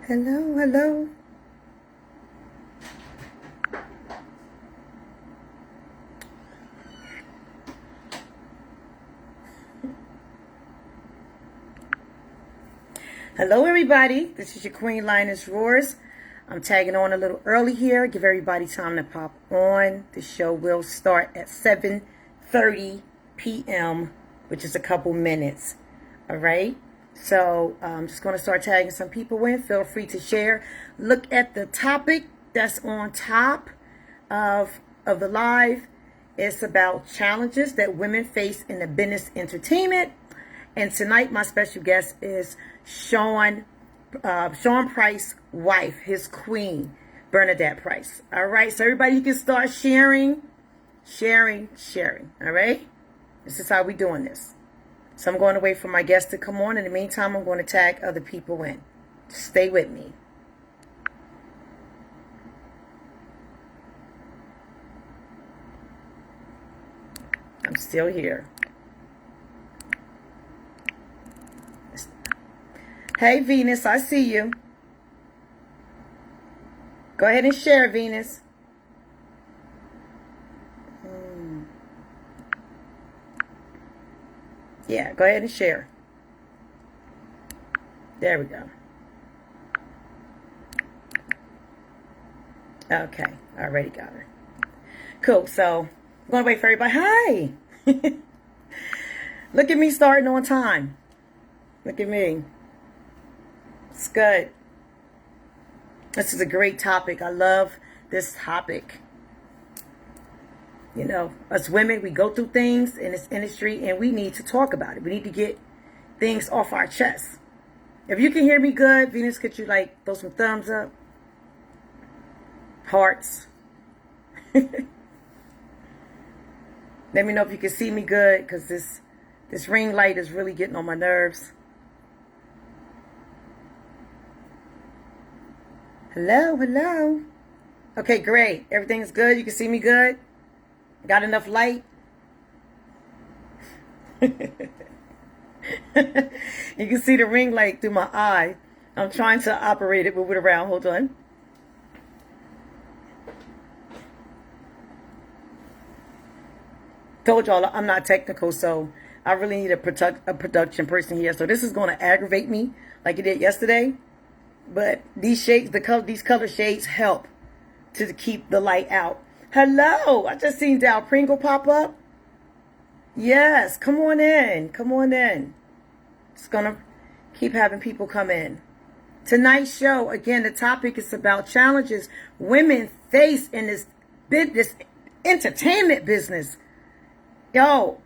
Hello, hello. Hello, everybody. This is your Queen Lioness Roars. I'm tagging on a little early here. Give everybody time to pop on. The show will start at 7:30 p.m., which is a couple minutes. All right. So I'm just going to start tagging some people in. Feel free to share. Look at the topic that's on top of the live. It's about challenges that women face in the business entertainment. And tonight, my special guest is Sean Price's wife, his queen, Bernadette Price. All right, so everybody, you can start sharing. All right, this is how we doing this. So I'm going to wait for my guest to come on. In the meantime, I'm going to tag other people in. Stay with me. I'm still here. Hey, Venus, I see you. Go ahead and share, Venus. Yeah, go ahead and share. There we go. Okay, I already got her. Cool, so I'm going to wait for everybody. Hi! Look at me starting on time. Look at me. It's good. This is a great topic. I love this topic. You know, us women, we go through things in this industry and we need to talk about it. We need to get things off our chest. If you can hear me good, Venus, could you like throw some thumbs up? Hearts. Let me know if you can see me good, because this ring light is really getting on my nerves. Hello, hello. Okay, great. Everything's good. You can see me good. Got enough light. You can see the ring light through my eye. I'm trying to operate it, move it around. Hold on. Told y'all I'm not technical, so I really need a production person here. So this is going to aggravate me like it did yesterday. But these shades, these color shades help to keep the light out. Hello, I just seen Dow Pringle pop up. Yes, come on in. Come on in. It's going to keep having people come in. Tonight's show, again, the topic is about challenges women face in this entertainment business. Yo,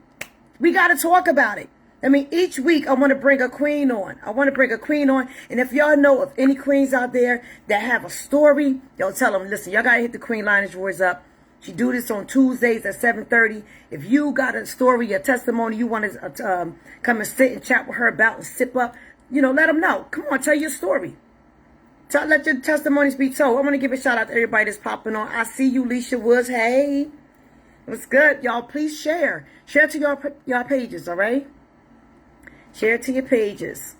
we got to talk about it. I mean, each week I want to bring a queen on. And if y'all know of any queens out there that have a story, y'all tell them, listen, y'all got to hit the Queen Lioness Roars up. She do this on Tuesdays at 7:30. If you got a story, a testimony, you want to come and sit and chat with her about and sip up, let them know. Come on, tell your story. Let your testimonies be told. I want to give a shout out to everybody that's popping on. I see you, Leisha Woods. Hey, what's good? Y'all, please share. Share to y'all pages, all right? Share it to your pages.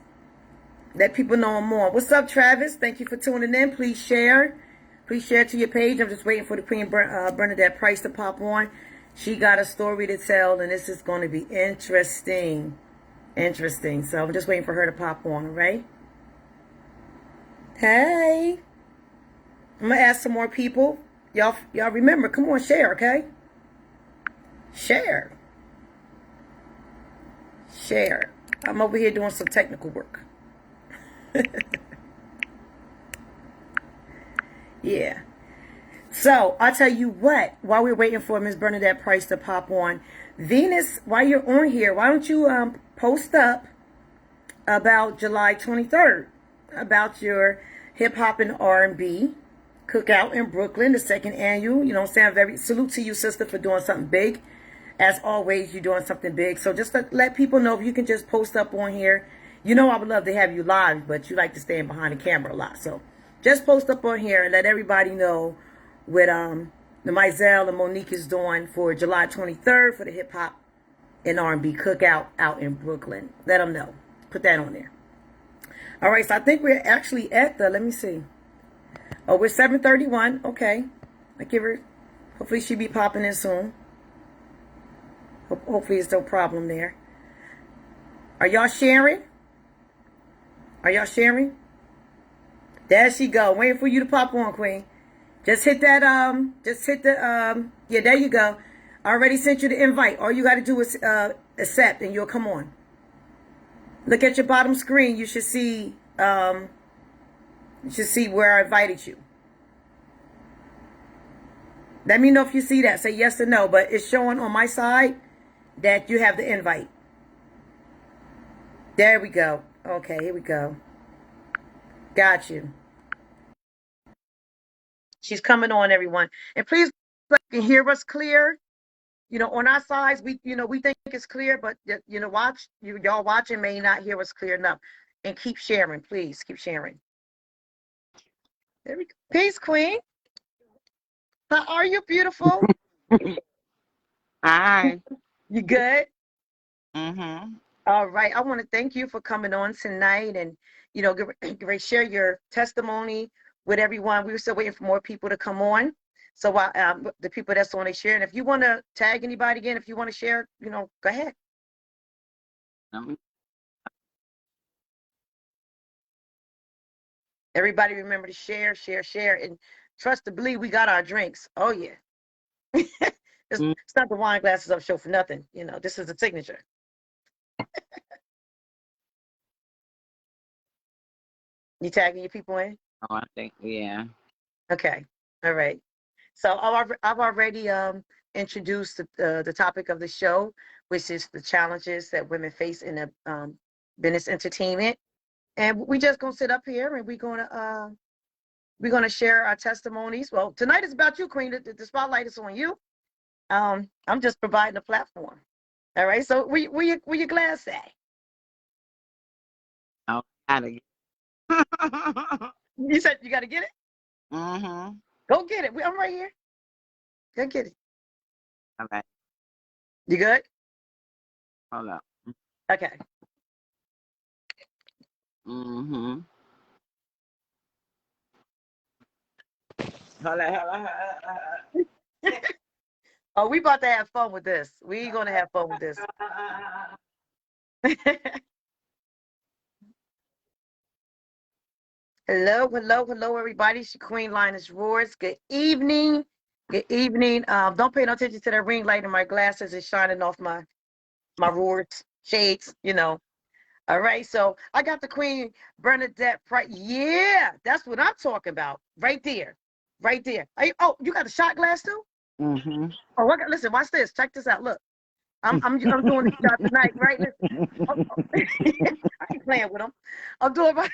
Let people know more. What's up, Travis? Thank you for tuning in. Please share. Please share to your page. I'm just waiting for the Queen Bernadette Price to pop on. She got a story to tell, and this is going to be interesting. So I'm just waiting for her to pop on, all right? Hey. I'm going to ask some more people. Y'all remember, come on, share, okay? Share. I'm over here doing some technical work. Yeah. So, I'll tell you what, while we're waiting for Miss Bernadette Price to pop on, Venus, while you're on here, why don't you post up about July 23rd, about your hip-hop and R&B cookout in Brooklyn, the second annual. You know what I'm saying? Very salute to you, sister, for doing something big. As always, you're doing something big. So just to let people know, if you can just post up on here. I would love to have you live, but you like to stand behind the camera a lot. So just post up on here and let everybody know what the Mizelle and Monique is doing for July 23rd for the hip hop and R&B cookout out in Brooklyn. Let them know. Put that on there. All right, so I think we're actually at the, let me see. Oh, we're 7:31. Okay. I give her, hopefully she'll be popping in soon. Hopefully there's no problem there. Are y'all sharing? Are y'all sharing? There she go. Waiting for you to pop on, Queen. Just hit that, yeah, there you go. I already sent you the invite. All you got to do is accept and you'll come on. Look at your bottom screen. You should see where I invited you. Let me know if you see that. Say yes or no. But it's showing on my side that you have the invite. There we go. Okay, here we go. Got you. She's coming on, everyone. And please, you can hear us clear. You know, on our sides, we think it's clear, but y'all watching may not hear us clear enough. And keep sharing, please. Keep sharing. There we go. Peace, Queen. How are you, beautiful? Hi. You good? Mm-hmm. All right. I want to thank you for coming on tonight and, share your testimony with everyone. We were still waiting for more people to come on. So the people that's on, they share. And if you want to tag anybody again, if you want to share, go ahead. Everybody remember to share, share, share. And trust to believe we got our drinks. Oh, yeah. It's not the wine glasses up show for nothing. This is a signature. You tagging your people in? Oh, I think, yeah. Okay. All right. So I've already introduced the topic of the show, which is the challenges that women face in the business entertainment. And we just gonna sit up here and we're gonna share our testimonies. Well, tonight is about you, Queen. The spotlight is on you. I'm just providing a platform. All right. So where your glass at? Oh, gotta get You said you got to get it. Mm-hmm. Go get it. I'm right here. Go get it. Okay. You good? Hold up. Okay. Mm-hmm. Hold up. Oh, we about to have fun with this. We gonna have fun with this. Hello, hello, hello, everybody. It's your Queen Linus Roars. Good evening. Good evening. Don't pay no attention to that ring light in my glasses. It's shining off my Roars shades, All right, so I got the Queen Bernadette Price. Yeah, that's what I'm talking about. Right there. Right there. Oh, you got the shot glass too? Mm-hmm. Oh, listen, watch this. Check this out. Look. I'm doing the shot tonight, right? Listen. I ain't playing with them. I'm doing my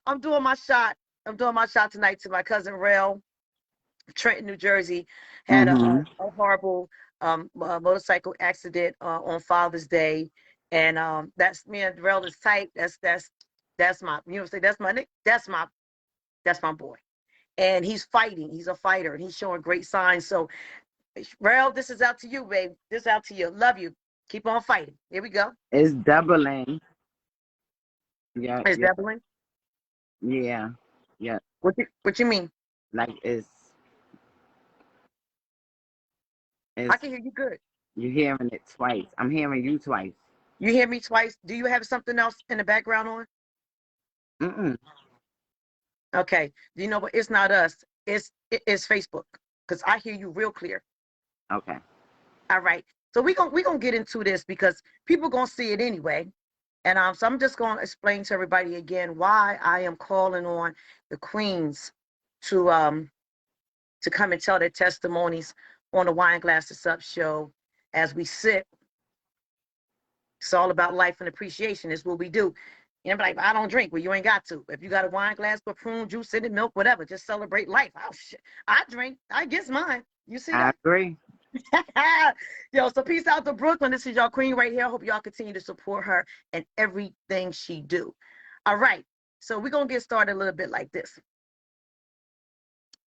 I'm doing my shot. I'm doing my shot tonight to my cousin Rel, Trenton, New Jersey. Had a horrible motorcycle accident on Father's Day, and that's me and Rel is tight. That's my say that's my boy, and he's fighting. He's a fighter, and he's showing great signs. So, Rel, this is out to you, babe. This is out to you. Love you. Keep on fighting. Here we go. It's doubling. Yeah, It's yeah, doubling. yeah, yeah. What you mean? Like I it's can hear you good. you're hearing it twice. I'm hearing you twice. You hear me twice. Do you have something else in the background on? Mm-mm. Okay. You know what? It's not us. It's Facebook because I hear you real clear. Okay. All right. So we gonna get into this because people gonna see it anyway. And so I'm just gonna explain to everybody again why I am calling on the queens to come and tell their testimonies on the Wine Glasses Up show as we sit. It's all about life and appreciation. It's what we do. Like, I don't drink. Well, you ain't got to. If you got a wine glass, put prune juice in it, milk, whatever. Just celebrate life. Oh, shit. I drink. I guess mine. You see I that? agree. Yo, so peace out to Brooklyn. This is y'all queen right here. I hope y'all continue to support her and everything she do. All right. So we're going to get started a little bit like this.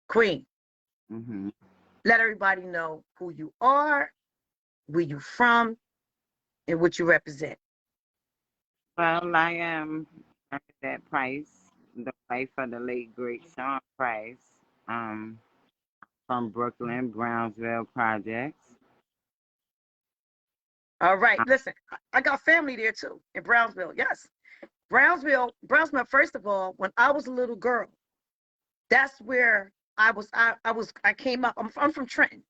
Queen, let everybody know who you are, where you from, and what you represent. Well, I am Bernadette Price, the wife of the late great Sean Price, from Brooklyn, Brownsville Projects. All right. Uh, Listen, I got family there too in Brownsville. Yes. Brownsville, first of all, when I was a little girl, that's where I came up. I'm from Trenton.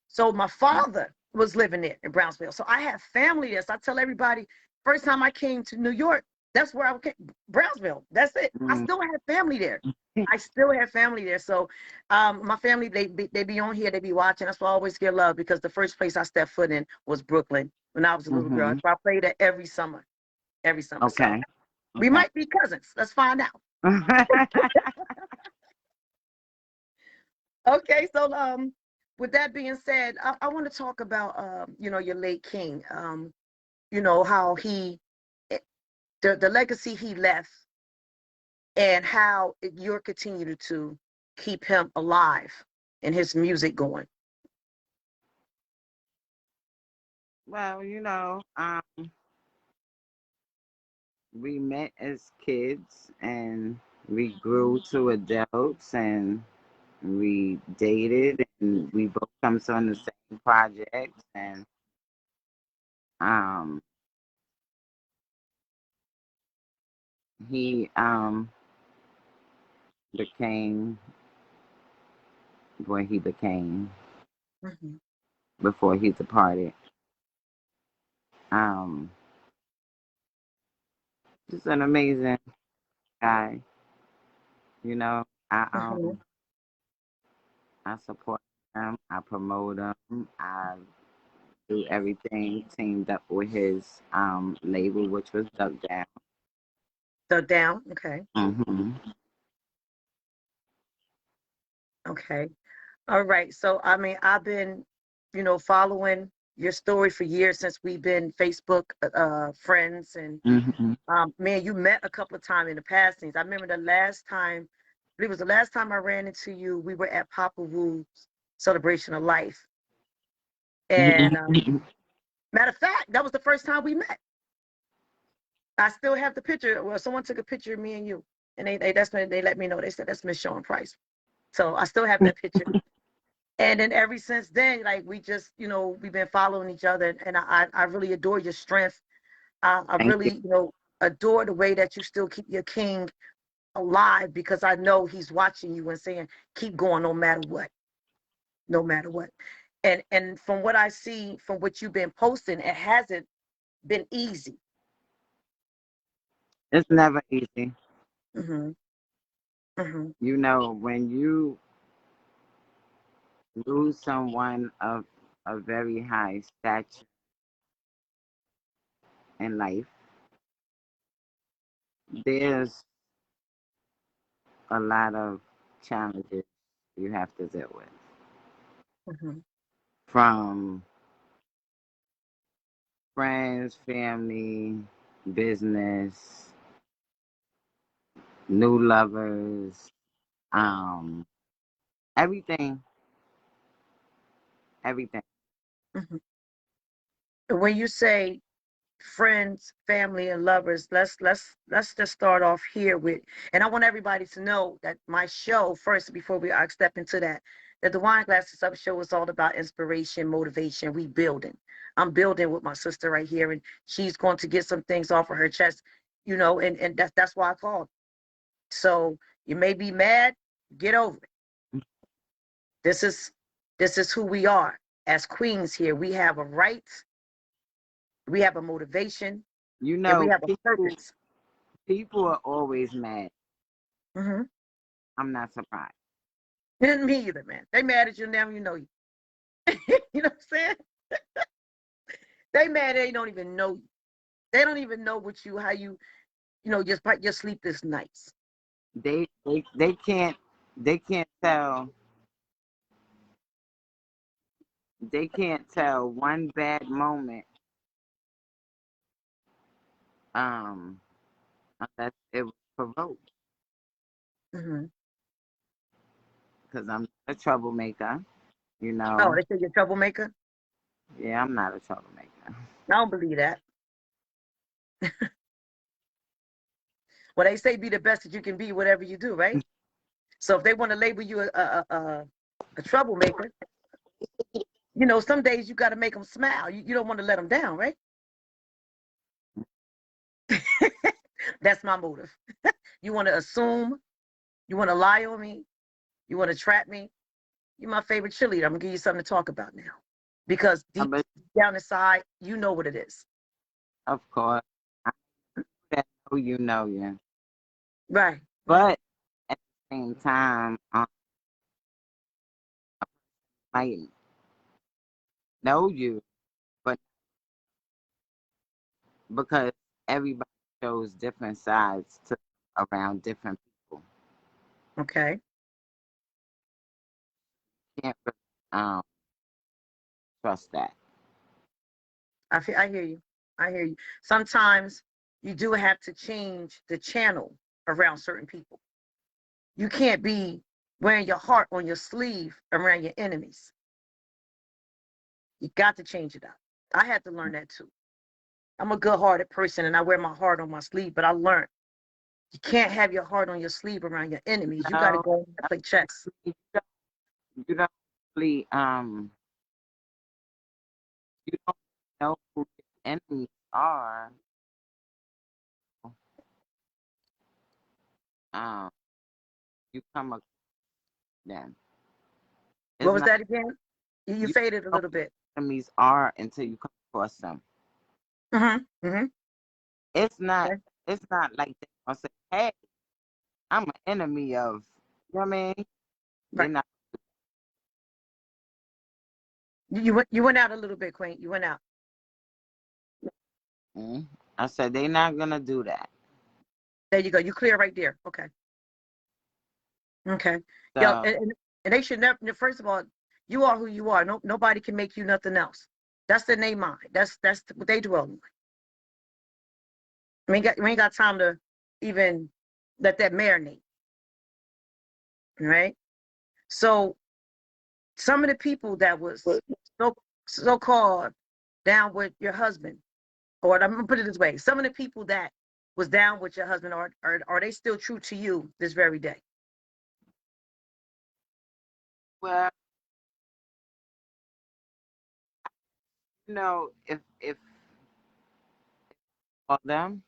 So my father was living there in Brownsville. So I have family there. So I tell everybody, first time I came to New York, that's where I came, Brownsville. That's it. I mm, still have family there. I still have family there. So my family, they be on here, they be watching. That's why I always get love, because the first place I stepped foot in was Brooklyn when I was a little girl. mm-hmm. So I played there every summer. Every summer. So Okay. we Okay. might be cousins. Let's find out. Okay, so with that being said, I want to talk about your late king. How eh, the legacy he left, and how you're continuing to keep him alive and his music going. Well, we met as kids and we grew to adults and we dated and we both come on the same projects and um he became what he became Hmm. before he departed. Um just an amazing guy, you know. I Hmm. um I support him, I promote him, I do everything teamed up with his label, which was Duck Down. So down. Okay. Hmm. Okay. All right. So I mean, I've been, following your story for years, since we've been Facebook friends. And Hmm. man, you met a couple of times in the past things. I remember the last time, I believe it was the last time I ran into you, we were at Papa Wu's celebration of life. And matter of fact, that was the first time we met. I still have the picture. Well, someone took a picture of me and you, and that's when they let me know. They said that's Miss Sean Price. So I still have that picture. And then ever since then, like, we just, we've been following each other, and I really adore your strength. I Thank you. really, adore the way that you still keep your king alive, because I know he's watching you and saying, keep going no matter what, no matter what. And from what I see, from what you've been posting, it hasn't been easy. It's never easy. Hmm. Hmm. When you lose someone of a very high stature in life, there's a lot of challenges you have to deal with. Hmm. From friends, family, business, new lovers, um, everything, everything. Hmm. When you say friends, family, and lovers, let's just start off here with, and I want everybody to know that my show, first, before we step into that the Wine Glasses Up show is all about inspiration, motivation. We building. I'm building with my sister right here, and she's going to get some things off of her chest, and that's why I called. So you may be mad, get over it. This is this is who we are as queens here. We have a right, we have a motivation, You and we know, have a people purpose. people are always mad. Hmm. I'm not surprised. Me either, man. They mad at you now, you know you. You know what I'm saying? They mad, they don't even know you. They don't even know what you, how you, just your sleep this nights. They can't tell one bad moment um unless it was provoked, Hmm. because I'm a troublemaker, you Oh, know. they say you're a troublemaker? Yeah, I'm not a troublemaker. I don't believe that. Well, they say be the best that you can be, whatever you do, right? So if they want to label you a troublemaker, some days you got to make them smile. You don't want to let them down, right? That's my motive. You want to assume, you want to lie on me, you want to trap me. You're my favorite cheerleader. I'm going to give you something to talk about now. Because deep But down inside, you know what it is. of course, I know you know you. Right. But at the same time, I might know you, but because everybody shows different sides to around different people, Okay. you can't really, trust that. I hear you. I hear you. Sometimes you do have to change the channel around certain people. You can't be wearing your heart on your sleeve around your enemies. You got to change it up. I had to learn that too. I'm a good-hearted person and I wear my heart on my sleeve, but I learned you can't have your heart on your sleeve around your enemies. You got to No, go and play chess. you don't really you don't know who your enemies are. Um, you come across them. What It's was not that again? You you faded a don't know little who bit. your enemies are until you come across them. Mm-hmm. Mm-hmm. It's not Okay. it's not like they gonna say, hey, I'm an enemy of, you know what I mean? They're Right. not. You went out a little bit, Queen. You went out. I said they're not gonna do that. There you go. You clear right there. Okay. Okay. Yeah, So and they should never. First of all, you are who you are. No, nobody can make you nothing else. That's in their mind. That's what they dwell on. We ain't got time to even let that marinate. Right. So some of the people that was so called down with your husband, or I'm gonna put it this way: some of the people that was down with your husband, are they still true to you this very day? well, if all them,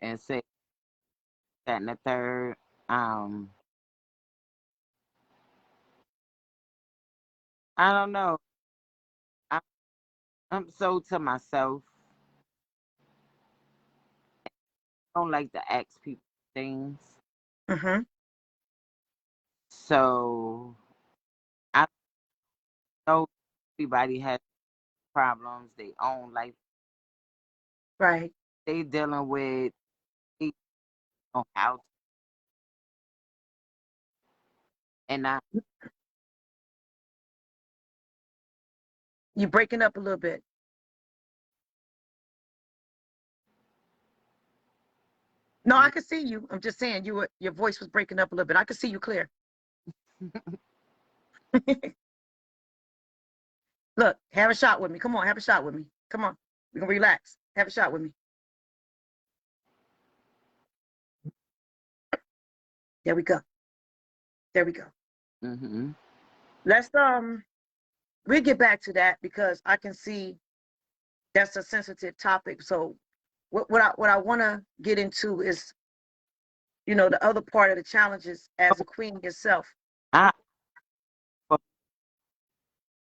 and say that and the third, um, I don't know. I, I'm so to myself. I don't like to ask people things. Mm-hmm. So I know everybody has problems, they own life Right. they dealing with, they know how to, and You breaking up a little bit. No, I can see you. I'm just saying your voice was breaking up a little bit. I can see you clear. Look, have a shot with me. Come on, have a shot with me. Come on. We're gonna relax. Have a shot with me. There we go. There we go. hmm Let's we'll get back to that because I can see that's a sensitive topic. So what I wanna get into is, the other part of the challenges as a queen yourself. I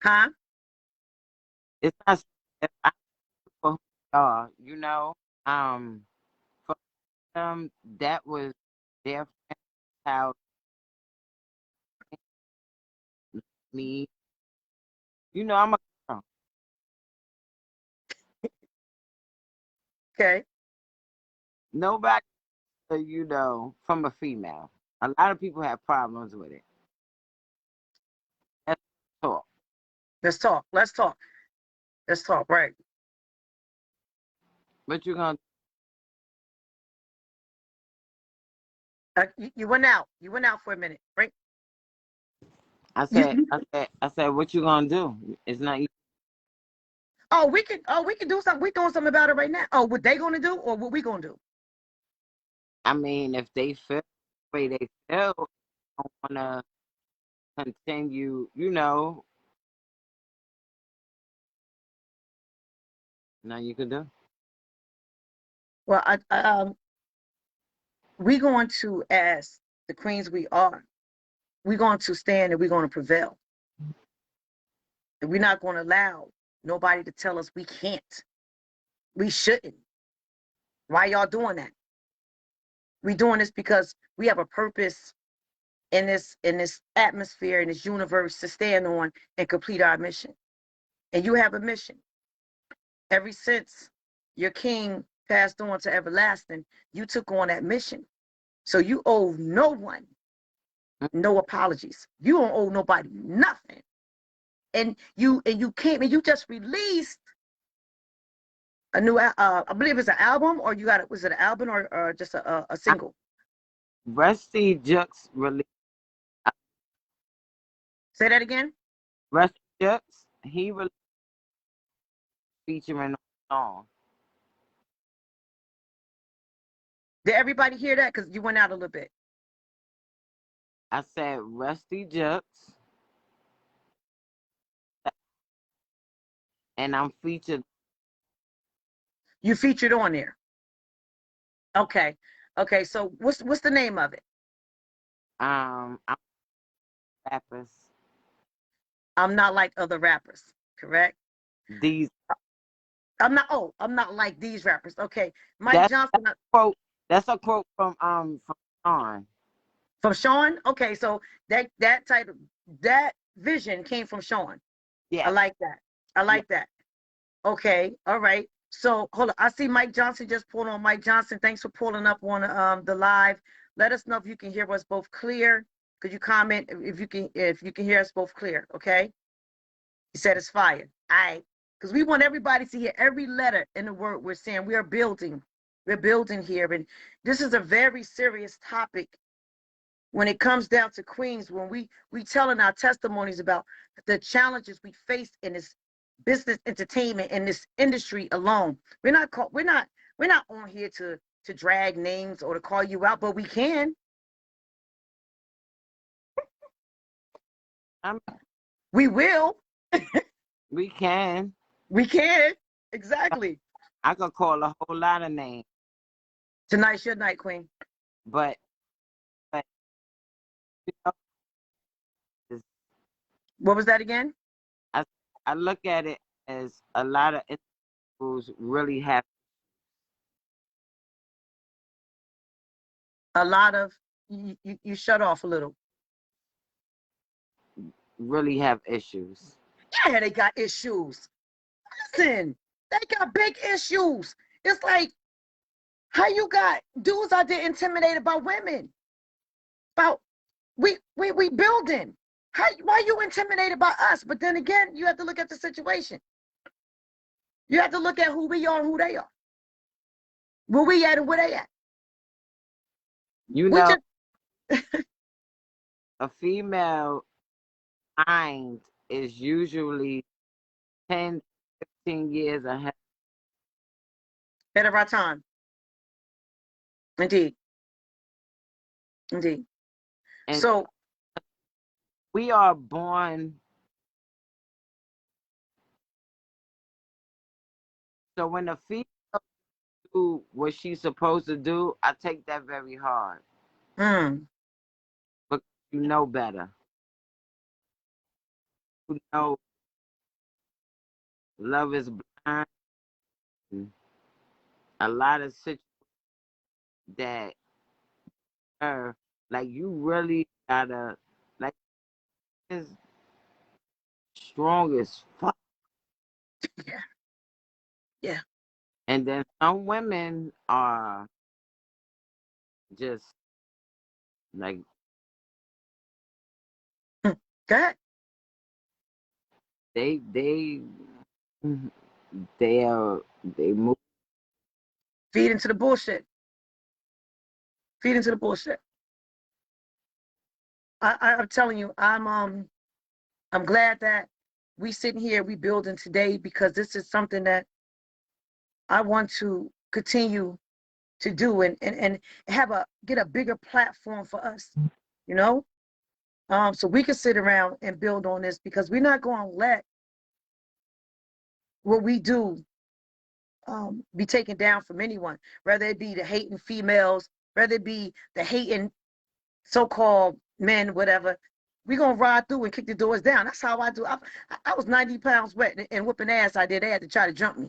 Huh? it's not if I for who they are, for them that was their friend, how me, I'm a girl. Okay. Nobody, from a female. A lot of people have problems with it. Let's talk. Let's talk. Let's talk. Let's talk. Right. But you're gonna. You went out. You went out for a minute, right? I You, said, you I said, I said, what you gonna do? It's not. We can do something. We're doing something about it right now. Oh, what they gonna do or what we gonna do? I mean, if they feel the way they feel, don't want to continue, now you can do. Well, we're going to, as the queens we are, we're going to stand and we're going to prevail. And we're not going to allow nobody to tell us we can't. We shouldn't. Why y'all doing that? We doing this because we have a purpose in this atmosphere, in this universe to stand on and complete our mission. And you have a mission. Ever since your king passed on to everlasting, you took on that mission. So you owe no one no apologies. You don't owe nobody nothing. And you came and you just released a new I believe it's an album, or was it an album or just a single? Rusty Jux released. Say that again. Rusty Jux, he released featuring on the song. Did everybody hear that? Because you went out a little bit. I said Rusty Jux, and I'm featured. You featured on there. Okay. Okay. So what's the name of it? I'm rappers. I'm not like other rappers, correct? These. I'm not like these rappers. Okay. Mike Johnson. That's a quote from Sean. From Sean? Okay, so that title, that vision came from Sean. Yeah. I like that. I like that. Okay, all right. So hold on. I see Mike Johnson just pulled on. Mike Johnson, thanks for pulling up on the live. Let us know if you can hear us both clear. Could you comment if you can hear us both clear? Okay. He said it's fire. All right. Because we want everybody to hear every letter in the word we're saying. We are building. We're building here. And this is a very serious topic when it comes down to queens, when we telling our testimonies about the challenges we face in this business entertainment in this industry alone. We're not on here to drag names or to call you out, but we can. We will. We can. We can. Exactly. I could call a whole lot of names. Tonight's your night, queen. But you know, what was that again? I look at it as a lot of individuals really have a lot of you shut off a little. Really have issues. Yeah, they got issues. Listen, they got big issues. It's like how you got dudes out there intimidated by women. About we building. Why you intimidated by us? But then again, you have to look at the situation. You have to look at who we are and who they are. Where we at and where they at. You know, a female mind is usually 10, 15 years ahead of our time. Indeed. Indeed. And so we are born. So when a female do what she's supposed to do, I take that very hard. But you know better. You know love is blind. A lot of situations that are like you really gotta like is strong as fuck. Yeah. Yeah. And then some women are just like God. They move. Feed into the bullshit. Feed into the bullshit. I'm telling you, I'm glad that we sitting here, we building today because this is something that I want to continue to do and get a bigger platform for us, you know? So we can sit around and build on this because we're not going to let what we do be taken down from anyone, whether it be the hating females, whether it be the hating so-called men, whatever. We're going to ride through and kick the doors down. That's how I do. I was 90 pounds wet and whooping ass I did. They had to try to jump me.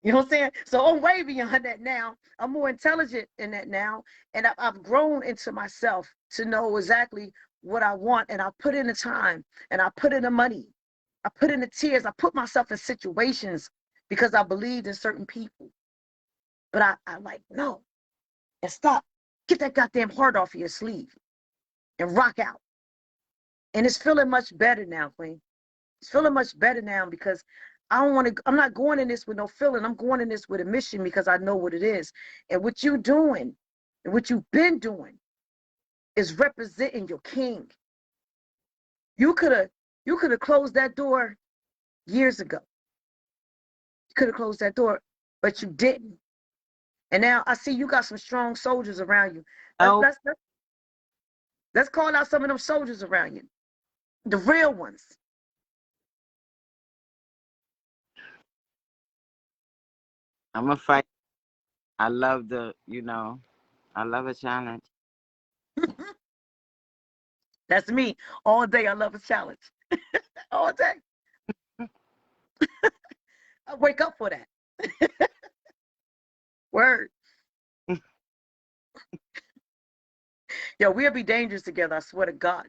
You know what I'm saying? So I'm way beyond that now. I'm more intelligent in that now. And I've grown into myself to know exactly what I want. And I put in the time and I put in the money. I put in the tears. I put myself in situations because I believed in certain people. But I like, no, and stop. Get that goddamn heart off of your sleeve and rock out. And it's feeling much better now, Queen. It's feeling much better now because I'm not going in this with no feeling. I'm going in this with a mission because I know what it is. And what you doing and what you've been doing is representing your king. You could have closed that door years ago. You could have closed that door, but you didn't. And now I see you got some strong soldiers around you. Oh, Let's call out some of them soldiers around you. The real ones. I'm a fight. I love I love a challenge. That's me. All day I love a challenge. All day. I wake up for that. Word. Yo, we'll be dangerous together, I swear to God.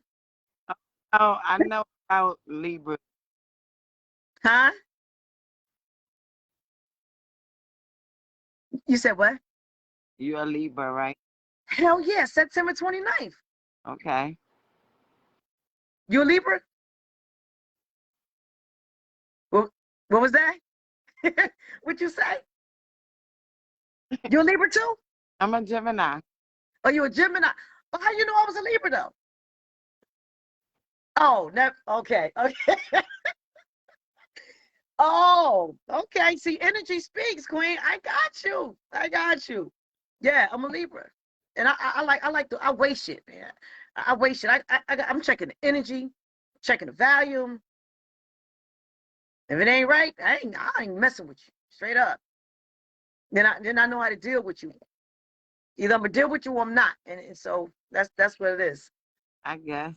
Oh, I know about Libra. Huh? You said what? You're a Libra, right? Hell yeah, September 29th. Okay. You a Libra? What was that? What you say? You a Libra too? I'm a Gemini. Are you a Gemini? Well, how you know I was a Libra though? Oh, no, okay, okay. Oh, okay. See, energy speaks, Queen. I got you. I got you. Yeah, I'm a Libra, and I weigh shit, man. I weigh shit. I'm checking the energy, checking the volume. If it ain't right, I ain't messing with you. Straight up. Then I know how to deal with you. Either I'm gonna deal with you or I'm not, and so that's what it is. I guess.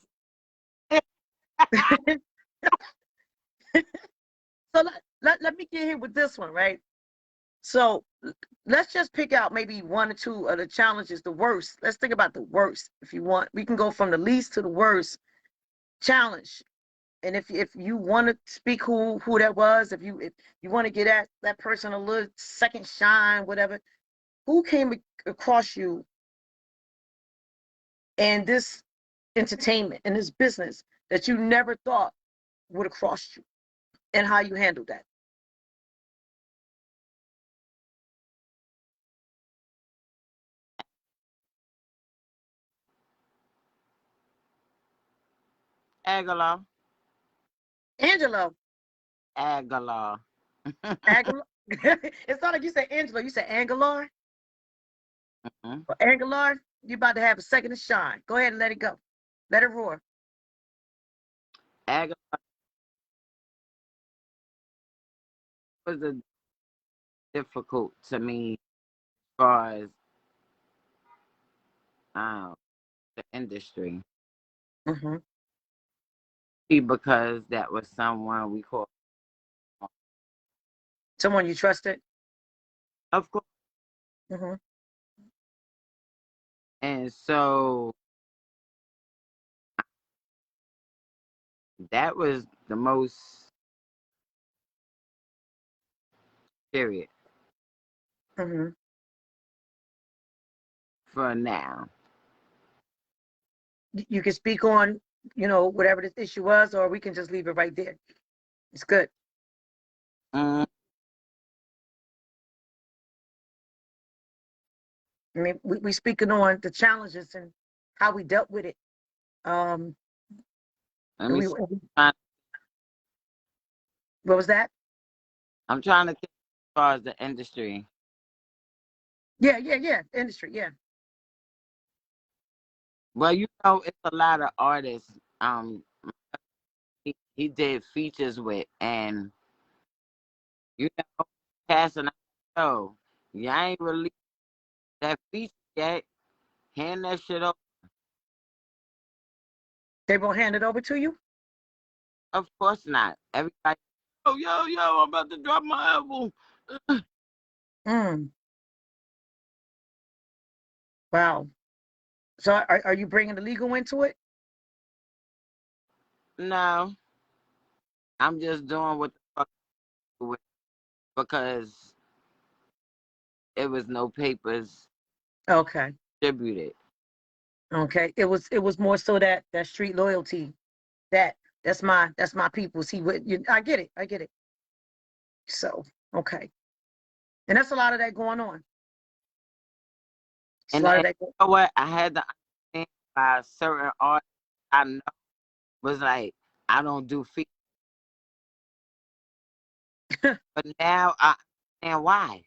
So let me get here with this one, right? So let's just pick out maybe one or two of the challenges, the worst. Let's think about the worst if you want. We can go from the least to the worst challenge. And if you want to speak who that was, if you want to get that person a little second shine, whatever, who came across you and this entertainment and this business that you never thought would have crossed you and how you handled that? Aguilar. Angelo. Aguilar. Aguilar. It's not like you said Angelo, you said Angular. Mhm. Or Aguilar, you about to have a second to shine. Go ahead and let it go. Let it roar. Aguilar was a difficult to me as far as um, the industry Mm-hmm. because that was someone we called, Someone you trusted. of course. Mm-hmm. And so that was the most period Mm-hmm. for now. You can speak on, whatever this issue was, or we can just leave it right there. It's good. Mm, I mean, we speaking on the challenges and how we dealt with it. Um, let and me we see. Find What was that? I'm trying to think as far as the industry. Yeah. Industry, yeah. Well, it's a lot of artists. He did features with, and you know, passing out. So, you ain't released that feature yet. Hand that shit over. They will hand it over to you? Of course not. Everybody, yo, I'm about to drop my album. Mm. Wow. So are you bringing the legal into it? No, I'm just doing what the fuck I do with because it was no papers Okay. distributed. Okay. It was more so that street loyalty. That that's my people. See what you I get it. I get it. So, okay. And that's a lot of that going on. It's a And lot then, of that you know what? I had to understand by certain artists I know was like, I don't do features. But now I understand why.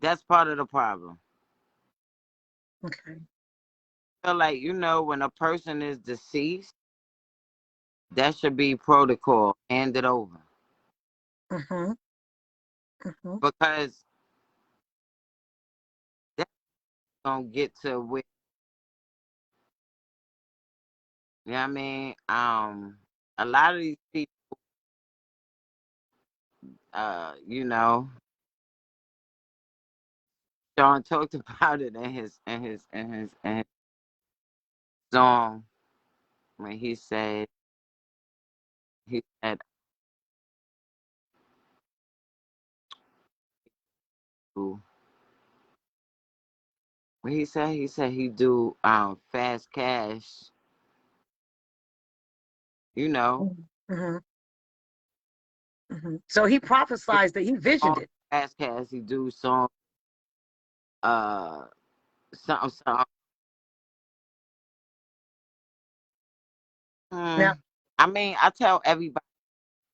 That's part of the problem. Okay. I feel like, when a person is deceased, that should be protocol handed over. Mm-hmm. Mm-hmm. Because that's gonna get to where, you know what I mean? A lot of these people, you know, Sean talked about it in his song when he said ooh, what he said he do fast cash, you know. Mm-hmm. Mm-hmm. So he prophesized that he visioned On it. fast cash he do song uh something. Now, I mean, I tell everybody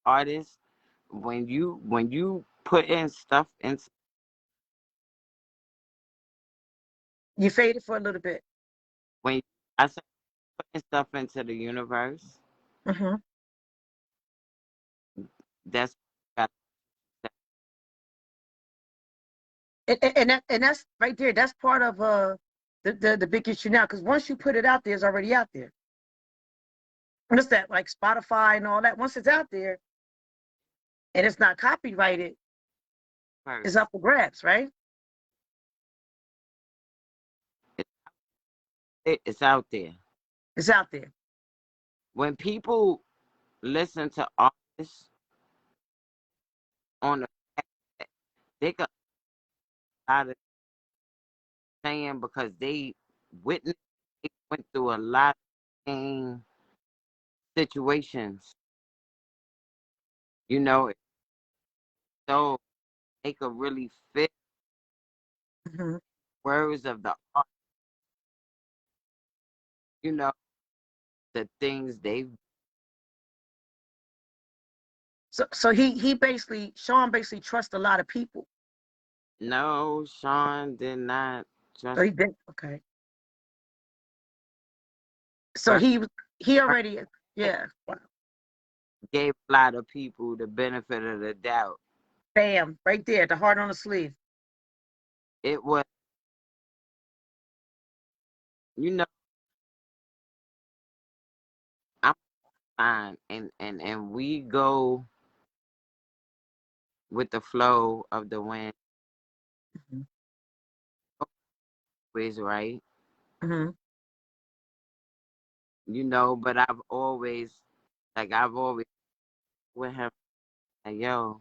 artists when you put in stuff in you faded for a little bit. when I say putting stuff into the universe, Mm-hmm. that's And that's right there. That's part of the big issue now. Because once you put it out there, it's already out there. And it's that like Spotify and all that. Once it's out there and it's not copyrighted, it's first. up for grabs, right? It, it's out there. It's out there. When people listen to artists on the they got a lot of saying because witnessed they went through a lot of pain situations, you know, so they could really fit Mm-hmm. words of the art, you know, the things they've So Sean basically trusts a lot of people. no, Sean did not So just he did. Okay. So Bernadette he already, yeah. Wow. gave a lot of people the benefit of the doubt. Bam, right there, the heart on the sleeve. It was, you know, I'm fine, and we go with the flow of the wind, Mm-hmm. always right, Mm-hmm. but I've always with him, like, yo,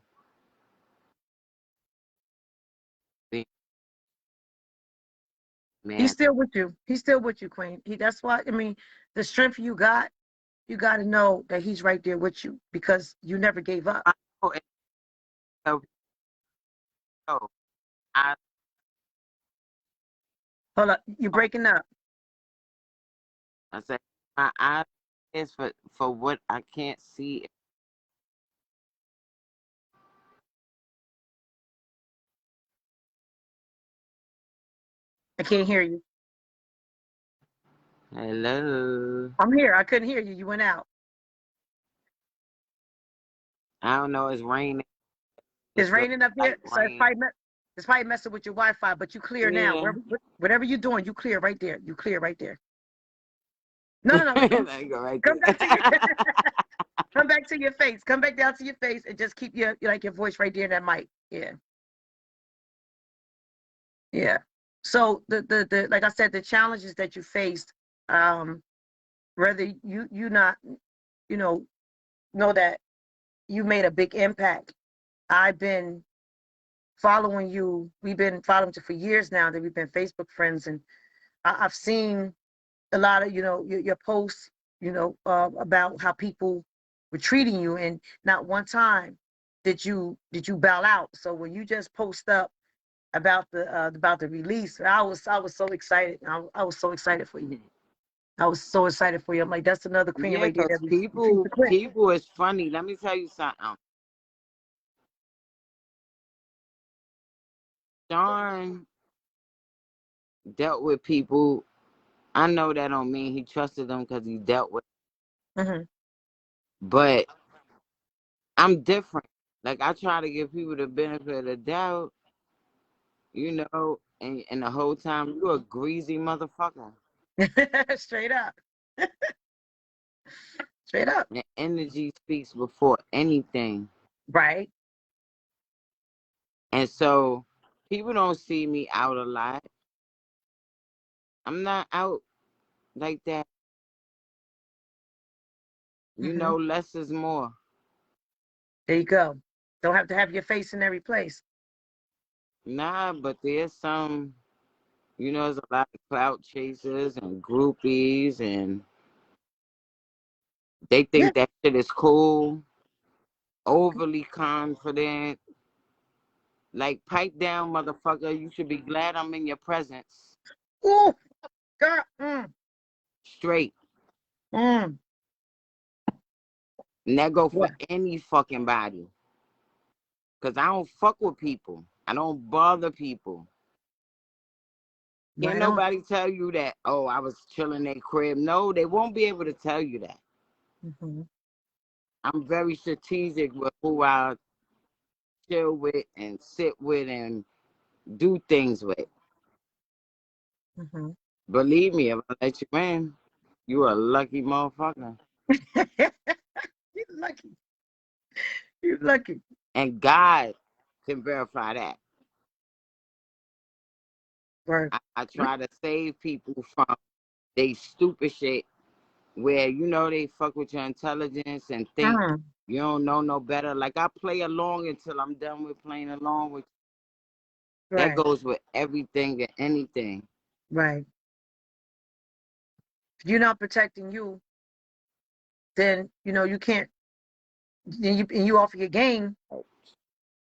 He's man, still with you. He's still with you, Queen. That's why, I mean, the strength you got to know that he's right there with you because you never gave up. I know it, yo, I, Hold up, you're breaking up. I say my eyes is for what I can't see. I can't hear you. Hello. I'm here. I couldn't hear you. You went out. I don't know. It's raining. It's It's real raining up light here, so rain. it's probably messing with your Wi-Fi. But you clear now. Yeah. Whatever you're doing, you clear right there. You clear right there. No, no, no. There you go right Come there. back to your come back to your face. Come back down to your face and just keep your voice right there in that mic. Yeah, yeah. So the like I said, the challenges that you faced, whether you not you know that you made a big impact. I've been following you. We've been following you for years now. That we've been Facebook friends, and I've seen a lot of your posts, about how people were treating you, and not one time did you bow out. So when you just post up about the release, I was so excited. I was so excited for you. I was so excited for you. I'm like, that's another queen Yeah, right there because that refused to quit. people is funny. Let me tell you something. Sean dealt with people. I know that don't mean he trusted them because he dealt with. Hmm. But I'm different. Like I try to give people the benefit of the doubt, and the whole time you a greasy motherfucker. Straight up, straight up. And energy speaks before anything. Right. And so people don't see me out a lot. I'm not out like that. Hmm. Less is more. There you go. Don't have to have your face in every place. Nah, but there's some, there's a lot of clout chasers and groupies, and they Yeah. think that shit is cool, overly confident. Like, pipe down, motherfucker. You should be glad I'm in your presence. Ooh, girl. Mm, Straight. mm. And that go for Yeah. any fucking body. Because I don't fuck with people. I don't bother people. Can't Right on. nobody tell you that, oh, I was chilling in their crib. No, they won't be able to tell you that. Hmm. I'm very strategic with who I chill with and sit with and do things with. Hmm. Believe me, if I let you in, you a lucky motherfucker. You're lucky. You're lucky. And God can verify that. Word. I try to save people from they stupid shit where they fuck with your intelligence and think Mm. you don't know no better. Like I play along until I'm done with playing along with. That Right. goes with everything and anything. Right. If you're not protecting you, then you can't. And you offer your game,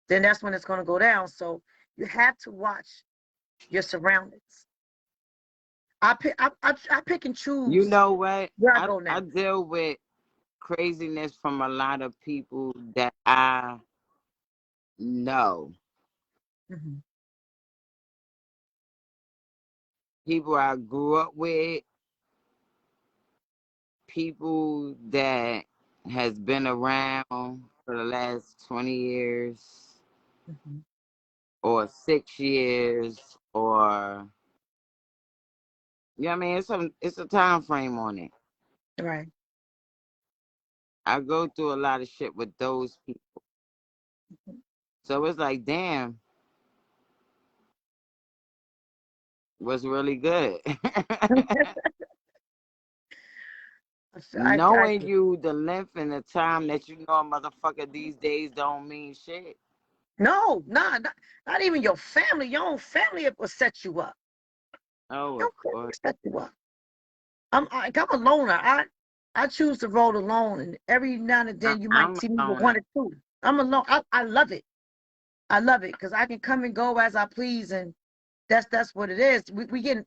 then that's when it's going to go down. So you have to watch your surroundings. I pick and You choose know what? where I I, go I now. deal with craziness from a lot of people that I know. Hmm. People I grew up with, people that has been around for the last 20 years Hmm. or 6 years or I mean it's a time frame on it. Right. I go through a lot of shit with those people. So it's like, damn, was really good. I Knowing you the length and the time that a motherfucker these days don't mean shit. no, nah, not even your family. Your own family will set you up. Oh, Your of family course. will set you up. I'm a loner. I choose to roll alone, and every now and then you might I'm see me a with one loner. or two. I'm alone. I love it. I love it because I can come and go as I please, and that's what it is. We get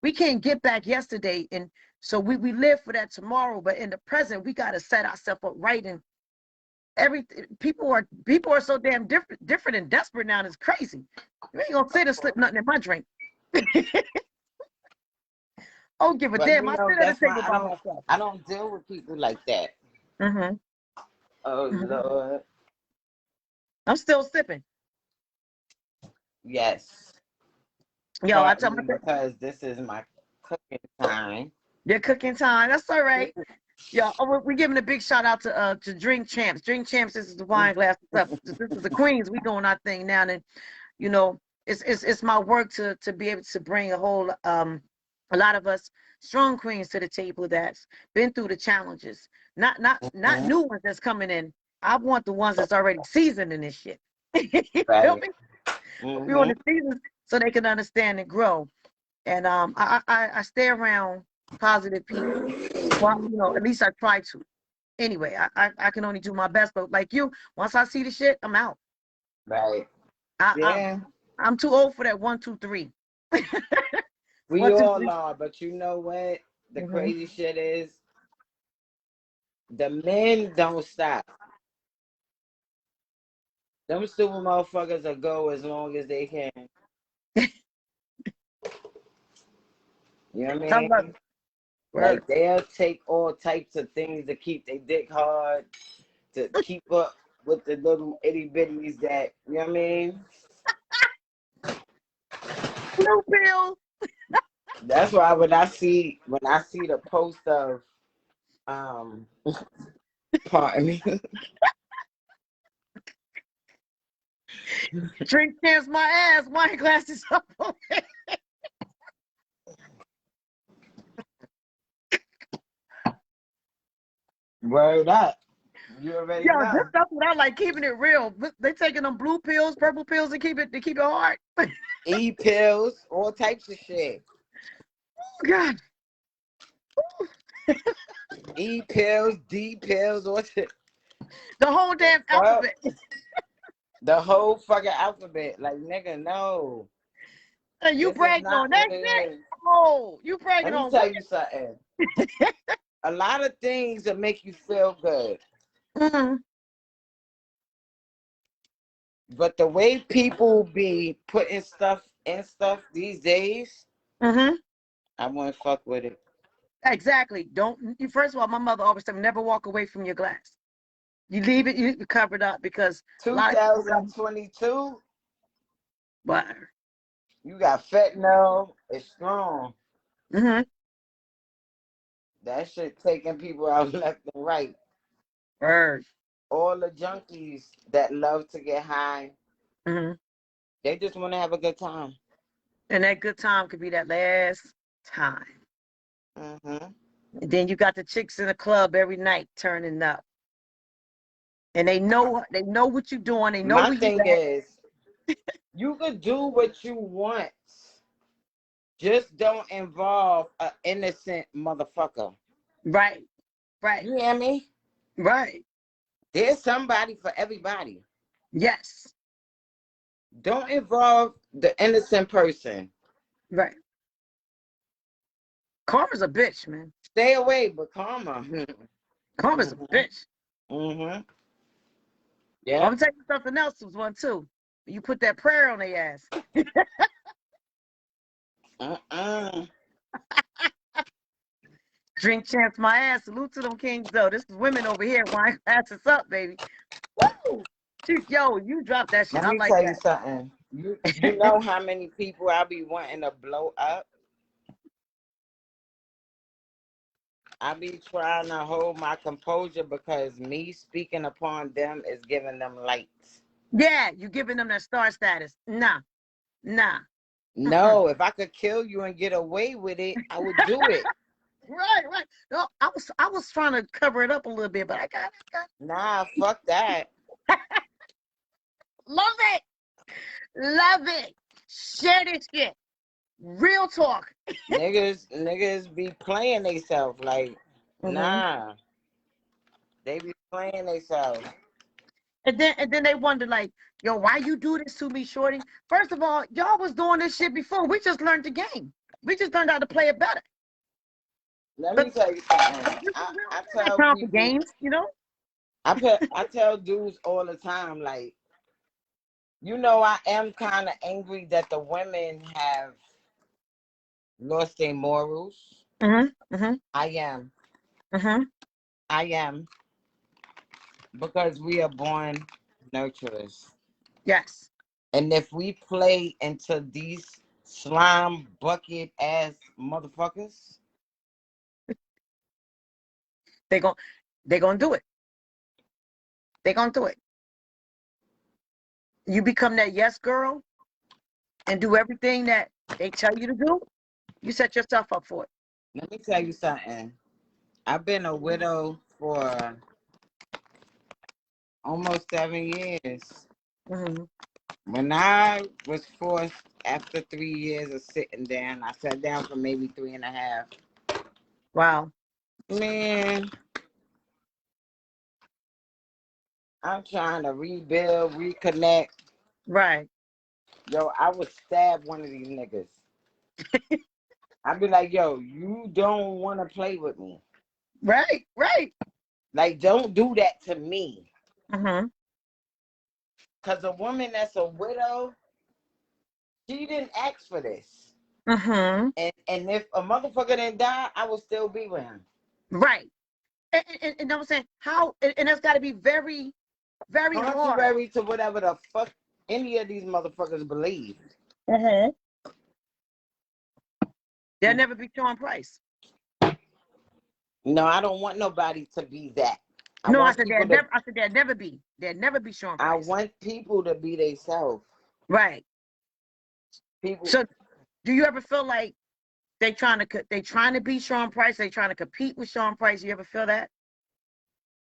we can't get back yesterday, and so we live for that tomorrow. But in the present, we got to set ourselves up right. And everything people are so damn different and desperate now. And it's crazy. You ain't gonna sit and slip nothing in my drink. I don't give a But damn. you I know, sit at that's the why table by myself. I don't deal with people like that. Mm-hmm. Oh Mm-hmm. Lord. I'm still sipping. Yes. Yo, I tell Partly my because this is my cooking time. your cooking time. That's all right. Yeah, we're giving a big shout out to Drink Champs. Drink Champs, this is the wine glass stuff. This is the Queens. We doing our thing now, and you know, it's my work to be able to bring a lot of us strong queens to the table that's been through the challenges. Not Mhm. new ones that's coming in. I want the ones that's already seasoned in this shit. You feel Right. me? We want Hmm. the seasons so they can understand and grow. And I stay around positive people. Well, you know, at least I try to. Anyway, I can only do my best, but like you, once I see the shit, I'm out. Right. I, I'm Yeah. I'm too old for that 1, 2, 3. We 1, 2, 3. all are, but you know what? The Mm-hmm. crazy shit is the men don't stop. Them stupid motherfuckers will go as long as they can. You know what Talk I about mean? word. Like they'll take all types of things to keep their dick hard, to keep up with the little itty bitties that you know what I mean? Blue pill. That's why when I see the post of um pardon me. Drink chance my ass. Wine glasses up. Word up. You already Yo, this know. stuff what I like keeping it real. They taking them blue pills, purple pills to keep it hard. Oh E pills, all types of shit. God. E pills, D pills, what shit. The whole The damn fuck? alphabet. The whole fucking alphabet. Like nigga, no. And you This is bragging not on that what it shit? is. Oh, you bragging Let me on what? tell you something. A lot of things that make you feel good. Mm-hmm. But the way people be putting stuff in stuff these days, Mm-hmm. I wouldn't fuck with it. Exactly. Don't you first of all, my mother always said never walk away from your glass. You leave it, you cover it up because a lot of people come 2022, but you got fentanyl, it's strong. mm-hmm. That shit taking people out left and right. Word. All the junkies that love to get high, Mm-hmm. they just want to have a good time. And that good time could be that last time. Hmm. And then you got the chicks in the club every night turning up. And they know what you're doing, they know My where you thing at. is, you could do what you want. Just don't involve an innocent motherfucker. Right, right, You hear me? right. There's somebody for everybody. Yes. Don't involve the innocent person. Right. Karma's a bitch, man. Stay away, but karma. Karma's a bitch. Mm-hmm. I'm Yeah. gonna tell you something else was one too. You put that prayer on their ass. Uh-uh. Drink chance my ass. Salute to them kings though. This is women over here. Wine glasses up, baby. Woo! Yo, you dropped that shit. Let I me like tell you that. something. You know how many people I be wanting to blow up? I be trying to hold my composure because me speaking upon them is giving them light. Yeah, you giving them that star status. Nah, nah. Mm-mm. No, if I could kill you and get away with it, I would do it. Right, right. No, I was trying to cover it up a little bit, but I got Nah, fuck that. love it. Love it. Share this shit. Real talk. Niggas be playing themselves like, Mm-hmm. nah, they be playing themselves. And then they wonder like, yo, why you do this to me, shorty? First of all, y'all was doing this shit before. We just learned the game. We just learned how to play it better. Let me But tell you something. we I don't have tell time for people, games, you know? I tell dudes all the time, like, I am kind of angry that the women have lost their morals. Mm-hmm. Mm-hmm. I am. Mm-hmm. I am. Because we are born nurturers. Yes. And if we play into these slime bucket ass motherfuckers, They're going they gonna do it. They're gonna do it. You become that yes girl and do everything that they tell you to do, you set yourself up for it. let me tell you something. I've been a widow for almost 7 years. Mm-hmm. When I was forced after 3 years of sitting down, I sat down for maybe 3.5. Wow. Man, I'm trying to rebuild, reconnect. Right. Yo, I would stab one of these niggas. I'd be like, yo, you don't want to play with me. Right. Right. Like, don't do that to me. Mm-hmm. Because a woman that's a widow, she didn't ask for this. Mm-hmm. And if a motherfucker didn't die, I would still be with him. Right. And I'm saying how, and that's got to be very, very hard. Contrary to whatever the fuck any of these motherfuckers believe. Mm-hmm. They'll never be Sean Price. No, I don't want nobody to be that. I No, I want said they'll people to never. I said they'll never be. They'll never be Sean I Price. want people to be themselves. Right. People, So, do you ever feel like they trying to be Sean Price? They trying to compete with Sean Price? You ever feel that?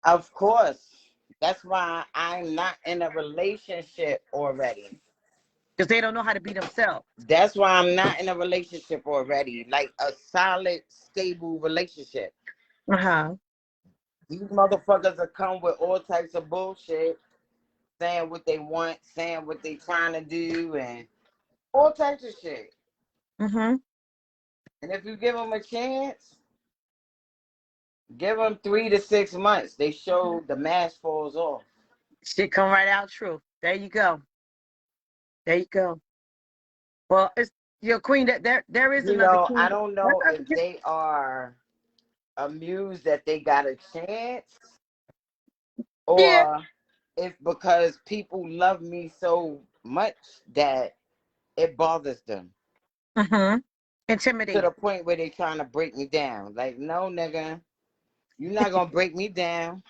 of course. That's why I'm not in a relationship already. Because they don't know how to be themselves. That's why I'm not in a relationship already. Like a solid, stable relationship. Uh-huh. These motherfuckers will come with all types of bullshit, saying what they want, saying what they trying to do, and all types of shit. Mm-hmm. And if you give them a chance, give them 3 to 6 months. They show the mask falls off. Shit come right out true. There you go. There you go. Well, it's your queen. That there is You another know, I king. don't Let's know not if forget- they are amused that they got a chance Yeah. or if because people love me so much that it bothers them Mm-hmm. to the Intimidated. point where they trying to break me down. Like, no, nigga, you're not going to break me down.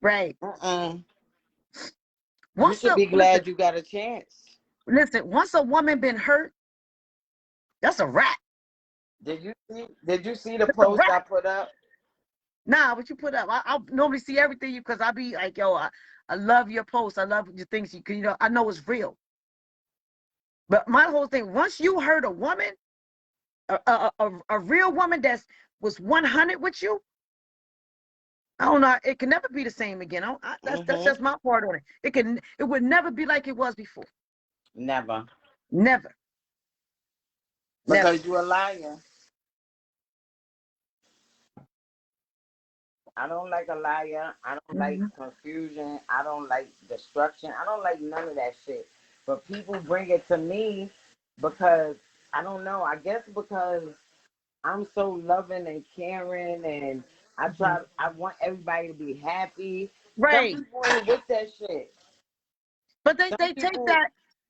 Right. Uh-uh. You Once should a be listen, glad you got a chance. listen. Once a woman been hurt, that's a wrap. Did you see the That's a post I wrap. put up? Nah, what you put up? I normally see everything you because I be like, yo, I love your posts. I love your things. You know, I know it's real. But my whole thing, once you hurt a woman, a real woman that's was 100 with you, I don't know. It can never be the same again. That's Mm-hmm. just my part on it. It would never be like it was before. Never. Never, never. Because you a liar. I don't like a liar. I don't like Hmm. confusion. I don't like destruction. I don't like none of that shit. But people bring it to me because I don't know. I guess because I'm so loving and caring and Hmm. I want everybody to be happy. Some Right. people ain't with that shit. But Some people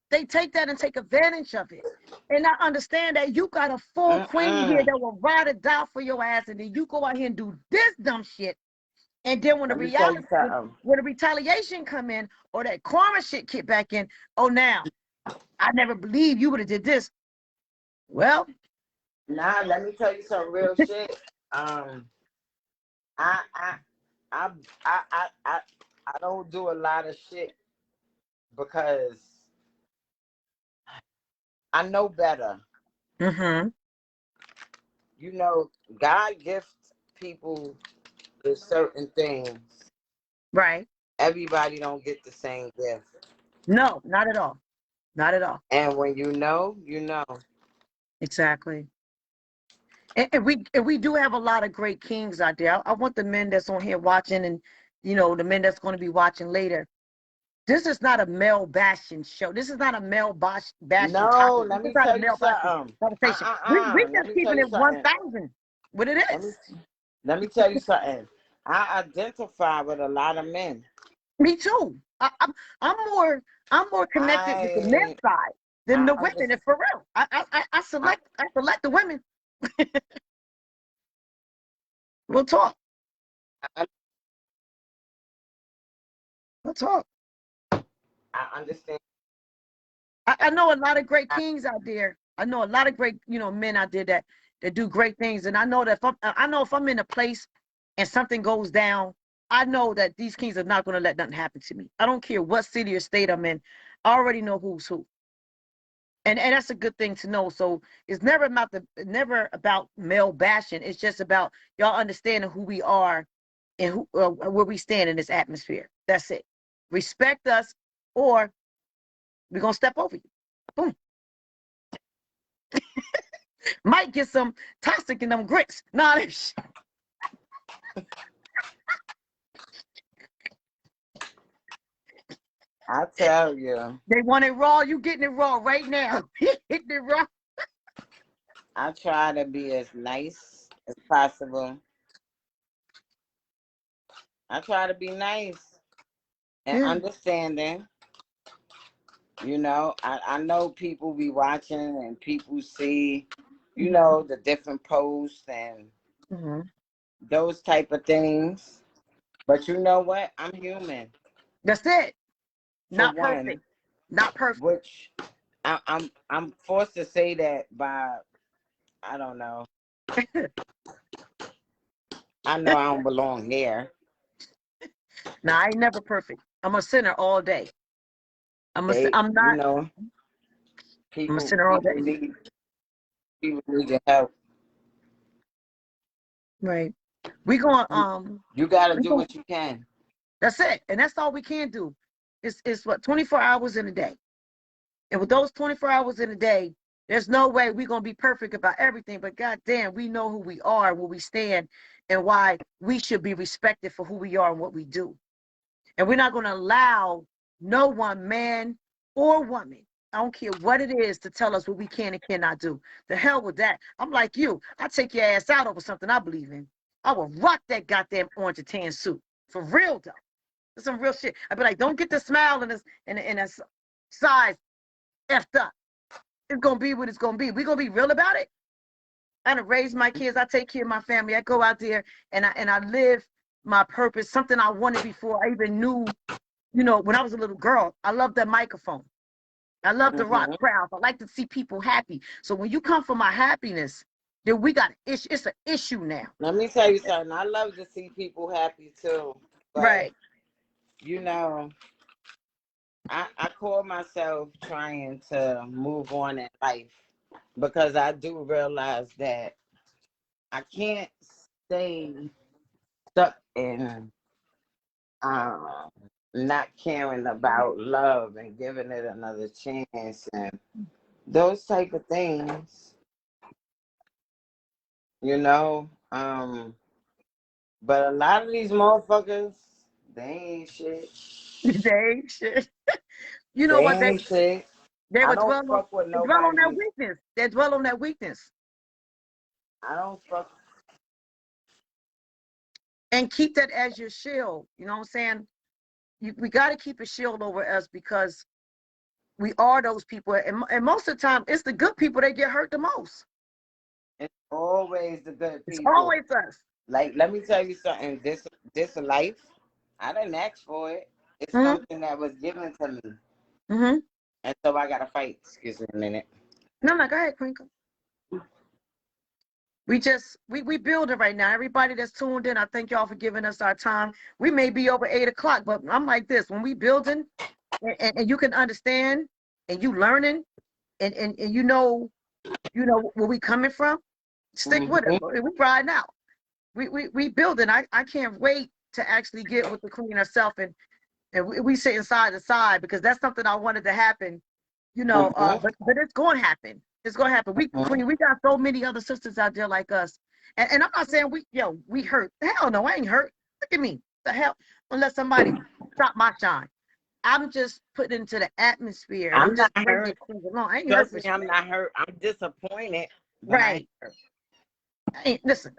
they take that and take advantage of it. And I understand that you got a full queen here mm-mm. that will ride or die for your ass, and then you go out here and do this dumb shit. And then when the Let me tell reality, you something. when the retaliation come in, or that karma shit kick back in, oh now I never believed you would have did this. Well, Nah, let me tell you some real shit. I I I I I I, I don't do a lot of shit because I know better. mm-hmm, You know, God gifts people with certain things. right? Everybody don't get the same gift. No, not at all, not at all. And when you know, you know. Exactly. And we do have a lot of great kings out there. I want the men that's on here watching, and the men that's going to be watching later. This is not a male bashing show. This is not a male bashing No, topic. This let is me not a tell you male bashing something. conversation. We Let just me tell keeping you it something. 1,000. What it Let me is. let me tell you something. I identify with a lot of men. Me too. I'm more connected with the men's I side than I the women. And understand. for real, I select the women. We'll talk. I, We'll talk. I understand. I know a lot of great kings out there. I know a lot of great, men out there that do great things. And I know that if I'm in a place and something goes down, I know that these kings are not going to let nothing happen to me. I don't care what city or state I'm in. I already know who's who. And that's a good thing to know. So it's never about male bashing. It's just about y'all understanding who we are and where we stand in this atmosphere. That's it. Respect us, or we're gonna step over you. Boom. Might get some toxic in them grits. Nah, I tell you, they want it raw. You getting it raw right now. Hitting it raw. I try to be as nice as possible. I try to be nice and Yeah. understanding. I know people be watching and people see, the different posts and Mm-hmm. those type of things. But you know what? I'm human That's it. for Not one, perfect. Not perfect. which I'm forced to say that by I don't know. I know I don't belong here. Nah, I ain't never perfect. I'm a sinner all day. They, I'm not. I'm a people sinner all people day. need people need your help. Right. We going You got to we do going what you can. That's it. And that's all we can do. It's what 24 hours in a day. And with those 24 hours in a day, there's no way we're going to be perfect about everything. But goddamn, we know who we are, where we stand, and why we should be respected for who we are and what we do. And we're not going to allow no one, man or woman, I don't care what it is, to tell us what we can and cannot do. The hell with that. I'm like you. I take your ass out over something I believe in. I will rock that goddamn orange and tan suit. For real, though. That's some real shit. I'd be like, don't get the smile and a size effed up. It's gonna be what it's gonna be. We're gonna be real about it. I done raise my kids. I take care of my family. I go out there and I live my purpose, something I wanted before I even knew, when I was a little girl. I love that microphone. I love to rock Hmm. crowds. I like to see people happy. So when you come for my happiness, then we got an issue. It's an issue now. Let me tell you something. I love to see people happy too, but Right. you know, I call myself trying to move on in life because I do realize that I can't stay stuck in um, not caring about love and giving it another chance and those type of things, you know. But a lot of these motherfuckers, they ain't shit. They shit. You know They what? ain't shit. They I would don't dwell on fuck with they dwell on that nobody. weakness. They dwell on that weakness. I don't fuck. And keep that as your shield. You know what I'm saying? We got to keep a shield over us, because we are those people. And most of the time, it's the good people that get hurt the most. It's always the good It's people. always us. Like, let me tell you something. This life, I didn't ask for it. It's Mm-hmm. something that was given to me, Mm-hmm. and so I gotta fight. Excuse me a minute. No, go ahead, Crinkle. We building right now. Everybody that's tuned in, I thank y'all for giving us our time. We may be over 8 o'clock, but I'm like this: when we building, and you can understand, and you learning, and where we coming from, stick with it. Hmm. We riding out. We building. I can't wait to actually get with the queen herself, and we sit side to side, because that's something I wanted to happen. Hmm. But it's going to happen. It's going to happen. Hmm. We got so many other sisters out there like us, and I'm not saying we hurt. Hell no, I ain't hurt. Look at me. The hell, unless somebody stop my shine. I'm just putting into the atmosphere, and I'm I'm not just bringing hurt. things along. I ain't hurt, Trust me, Miss I'm Ray. not hurt. I'm disappointed, but I ain't Right. hurt. I ain't listen.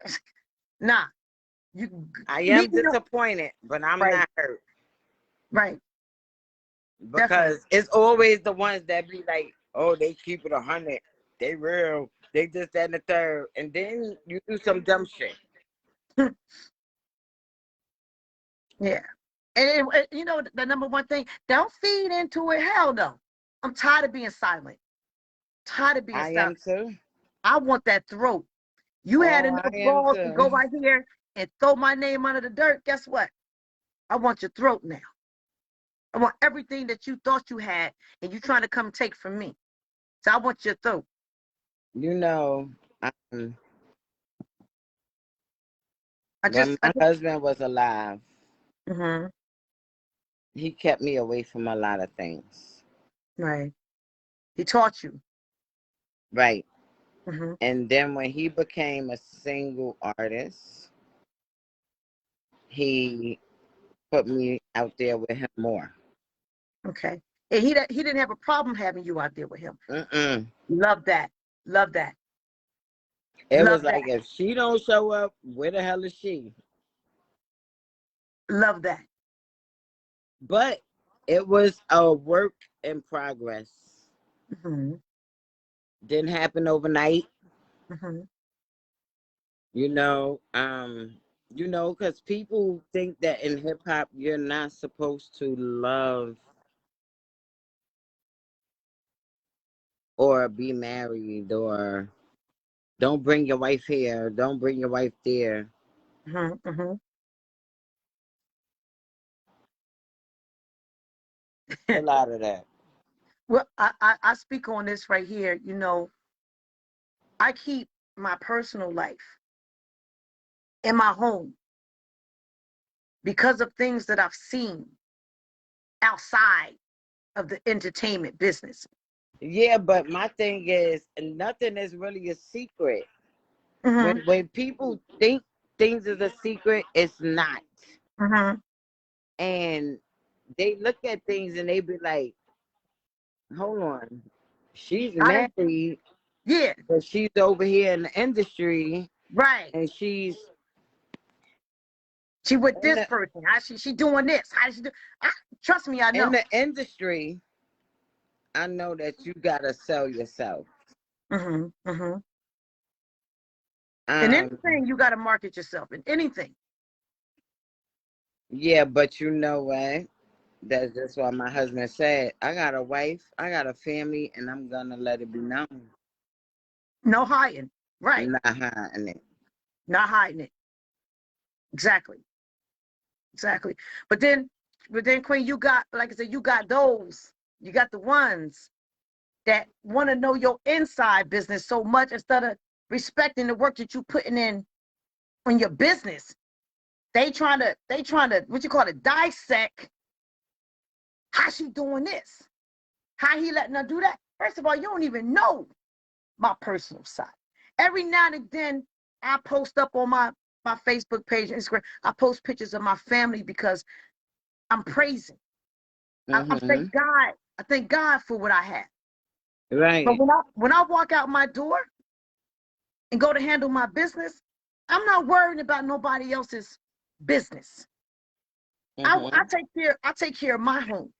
Nah. You I leave am me alone. disappointed, but I'm Right. not hurt. Right. Definitely. Because it's always the ones that be like, oh, they keep it 100. They real. They just that and the third. And then you do some dumb shit. Yeah. And you know the number one thing, don't feed into it. Hell no. I'm tired of being silent. Tired of being I silent. am too. I want that throat. You had Oh, I enough am balls to go too. right here and throw my name under the dirt. Guess what? I want your throat now. I want everything that you thought you had and you trying to come take from me. So I want your throat. You know, I when just, I my just, husband was alive, mm-hmm, he kept me away from a lot of things. right. He taught you. Right. Mm-hmm. And then when he became a single artist, he put me out there with him more. Okay. And he didn't have a problem having you out there with him. Mm-mm. Love that. Love that. It was Love like, that. if she don't show up, where the hell is she? Love that. But it was a work in progress. Mm-hmm. Didn't happen overnight, Mm-hmm. you know. Because people think that in hip hop you're not supposed to love or be married, or don't bring your wife here, don't bring your wife there. Mm-hmm. Mm-hmm. A lot of that. Well, I speak on this right here. You know, I keep my personal life in my home because of things that I've seen outside of the entertainment business. Yeah, but my thing is, nothing is really a secret. Mm-hmm. When people think things is a secret, it's not. Mm-hmm. And they look at things and they be like, hold on, she's I didn't, married, yeah, but she's over here in the industry, right. and she's She with in this the person. How she doing this? How she do? I, trust me, I in know. the industry. I know that you gotta sell yourself. Mm-hmm. Mm-hmm. In Um, anything, you got to market yourself. In anything. yeah, but you know what? That's just what my husband said. I got a wife, I got a family, and I'm gonna let it be known. No hiding. I'm Right. not hiding it. Not hiding it. Exactly. Exactly. But then, Queen, you got, like I said, you got those. You got the ones that want to know your inside business so much instead of respecting the work that you putting in on your business. They trying to what you call it, dissect how she doing this, how he letting her do that. First of all, you don't even know my personal side. Every now and then, I post up on my Facebook page, Instagram. I post pictures of my family because I'm praising. I Mm-hmm. thank God. I thank God for what I have. But Right. when I walk out my door and go to handle my business, I'm not worrying about nobody else's business. I Mm-hmm. take care of my home.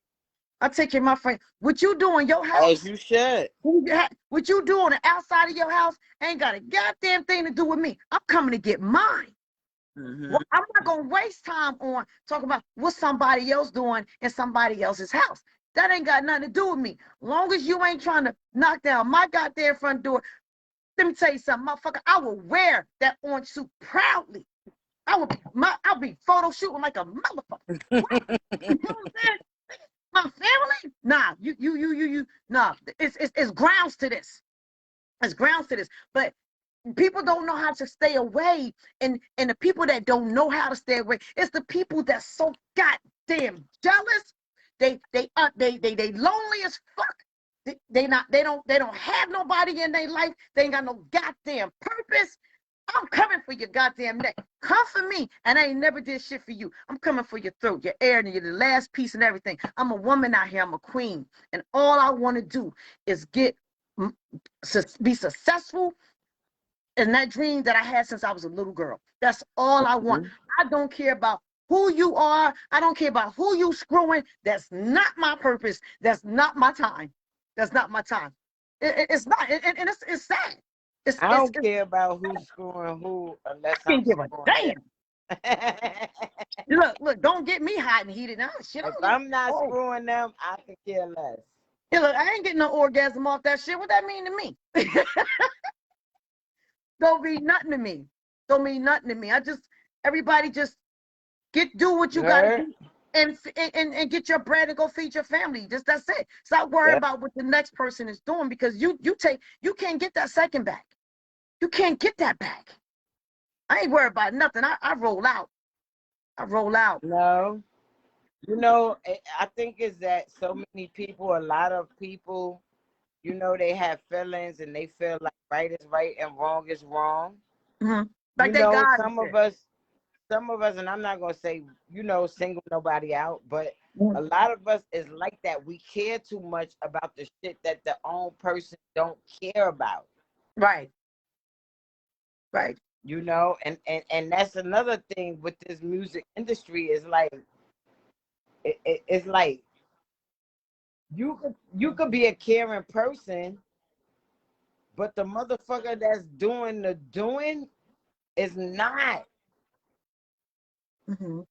I take care of my friend. What you do in your As house, you should. what you do on the outside of your house ain't got a goddamn thing to do with me. I'm coming to get mine. Well, Mm-hmm. I'm not gonna waste time on talking about what somebody else doing in somebody else's house. That ain't got nothing to do with me. Long as you ain't trying to knock down my goddamn front door. Let me tell you something, motherfucker. I will wear that orange suit proudly. I'll be photo shooting like a motherfucker. What? You know what I'm saying? My family? Nah, nah. It's grounds to this. It's grounds to this. But people don't know how to stay away, and the people that don't know how to stay away, it's the people that's so goddamn jealous. They lonely as fuck. They don't have nobody in their life. They ain't got no goddamn purpose. I'm coming for your goddamn neck. Come for me, and I ain't never did shit for you. I'm coming for your throat, your air, and your the last piece and everything. I'm a woman out here. I'm a queen, and all I want to do is be successful in that dream that I had since I was a little girl. That's all I want. I don't care about who you are. I don't care about who you screwing. That's not my purpose. That's not my time. That's not my time. It's not, and it's sad. I don't care about who's screwing who unless I can't I'm give a screwing damn. them. Look, don't get me hot and heated now. Shit, If I'm not screwing them, I can care less. Yeah, look, I ain't getting no orgasm off that shit. What that mean to me? Don't mean nothing to me. Don't mean nothing to me. Everybody just do what you gotta do and get your bread and go feed your family. That's it. Stop worrying about what the next person is doing, because you can't get that second back. You can't get that back. I ain't worried about nothing. I roll out. I roll out. No. You know, I think it's that so many people, a lot of people, you know, they have feelings and they feel like right is right and wrong is wrong. Mm-hmm. Like you know, some of us, and I'm not gonna say, you know, single nobody out, but a lot of us is like that. We care too much about the shit that the own person don't care about. Right. Right. You know, and that's another thing with this music industry is like, it's like you could be a caring person, but the motherfucker that's doing the doing is not. Mm-hmm.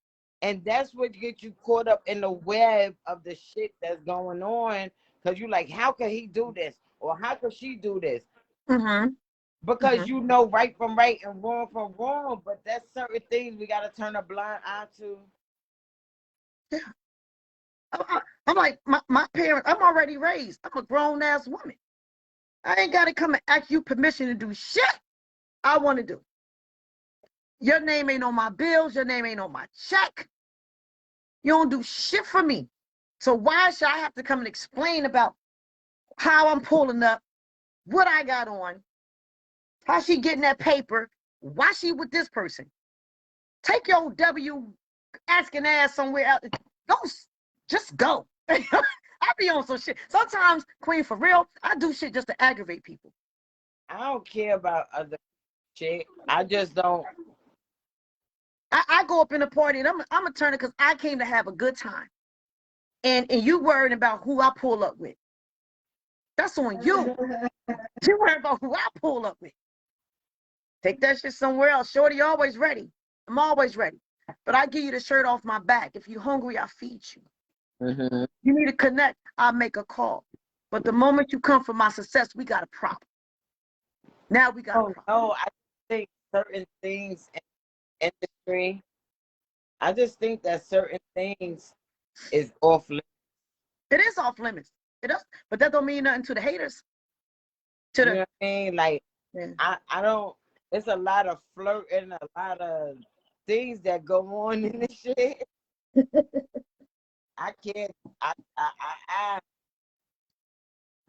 And that's what gets you caught up in the web of the shit that's going on. Because you like, how can he do this? Or how could she do this? Mm-hmm. Because you know right from right and wrong from wrong. But that's certain things we got to turn a blind eye to. Yeah. I'm like, my parents, I'm already raised. I'm a grown-ass woman. I ain't got to come and ask you permission to do shit I want to do. Your name ain't on my bills. Your name ain't on my check. You don't do shit for me. So why should I have to come and explain about how I'm pulling up, what I got on, how she getting that paper, why she with this person? Take your W asking ass somewhere else. Go, just go. I be on some shit. Sometimes, Queen, for real, I do shit just to aggravate people. I don't care about other shit. I just don't. I go up in a party and I'm a turner because I came to have a good time. And you worrying about who I pull up with. That's on you. You worrying about who I pull up with. Take that shit somewhere else. Shorty always ready. I'm always ready. But I give you the shirt off my back. If you're hungry, I feed you. Mm-hmm. You need to connect, I'll make a call. But the moment you come for my success, we got a problem. Now we got a problem. No, I think certain things in industry, I just think that certain things is off limits. It is off limits. It is, but that don't mean nothing to the haters. You know what I mean? Like, yeah. I don't, there's a lot of flirting, a lot of things that go on in this shit. I can't,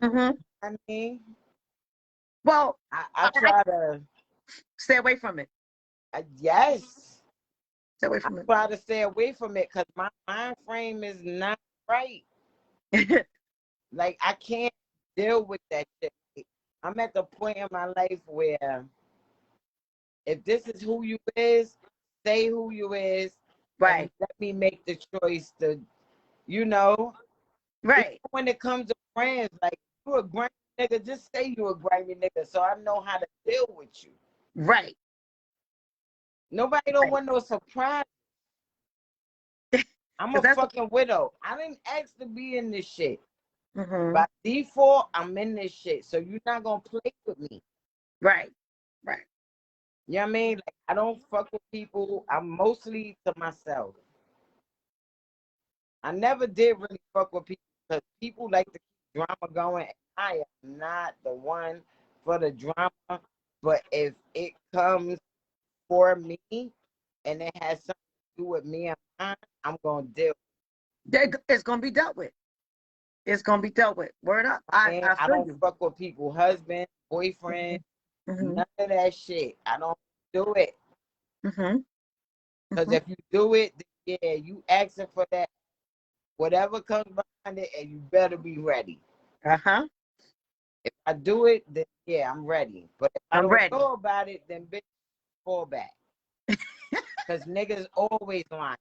Mm-hmm. I mean, well, I try to stay away from it. Yes. Stay away from it. I try to stay away from it because my mind frame is not right. Like, I can't deal with that shit. I'm at the point in my life where if this is who you is, say who you is, right? And let me make the choice to, you know, right. Even when it comes to friends, like, you a grimy nigga, just say you a grimy nigga, so I know how to deal with you. Right. Nobody don't want no surprise. I'm a fucking widow. I didn't ask to be in this shit. Mm-hmm. By default, I'm in this shit. So you're not gonna play with me. Right. Right. You know what I mean? Like, I don't fuck with people. I'm mostly to myself. I never did really fuck with people because people like to keep drama going. And I am not the one for the drama. But if it comes for me and it has something to do with me and mine, I'm gonna deal with it. It's gonna be dealt with. It's gonna be dealt with. Word up. I don't fuck with people, husband, boyfriend, none of that shit. I don't do it. Mm-hmm. Because Mm-hmm. if you do it, then yeah, you asking for that. Whatever comes behind it, and you better be ready. Uh-huh. If I do it, then yeah, I'm ready. But if I I'm don't ready. know about it, then bitch, fall back. Because niggas always lying.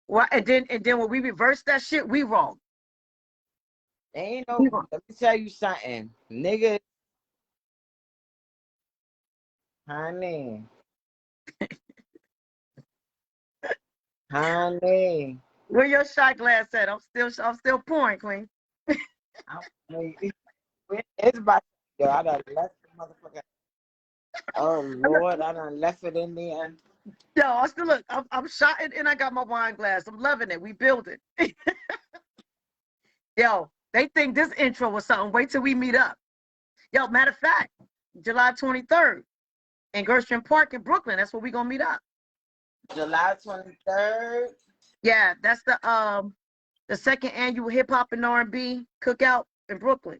Well, and then when we reverse that shit, we wrong. They ain't We no, wrong. let me tell you something. Niggas, honey, honey. Where your shot glass at? I'm still pouring, Queen. I mean, it's about, yo, I done left the motherfucker. Oh, Lord, I done left it in there. Yo, I still look. I'm shotting and I got my wine glass. I'm loving it. We building. Yo, they think this intro was something. Wait till we meet up. Yo, matter of fact, July 23rd in Gershwin Park in Brooklyn. That's where we gonna meet up. July 23rd. Yeah, that's the second annual hip hop and R&B cookout in Brooklyn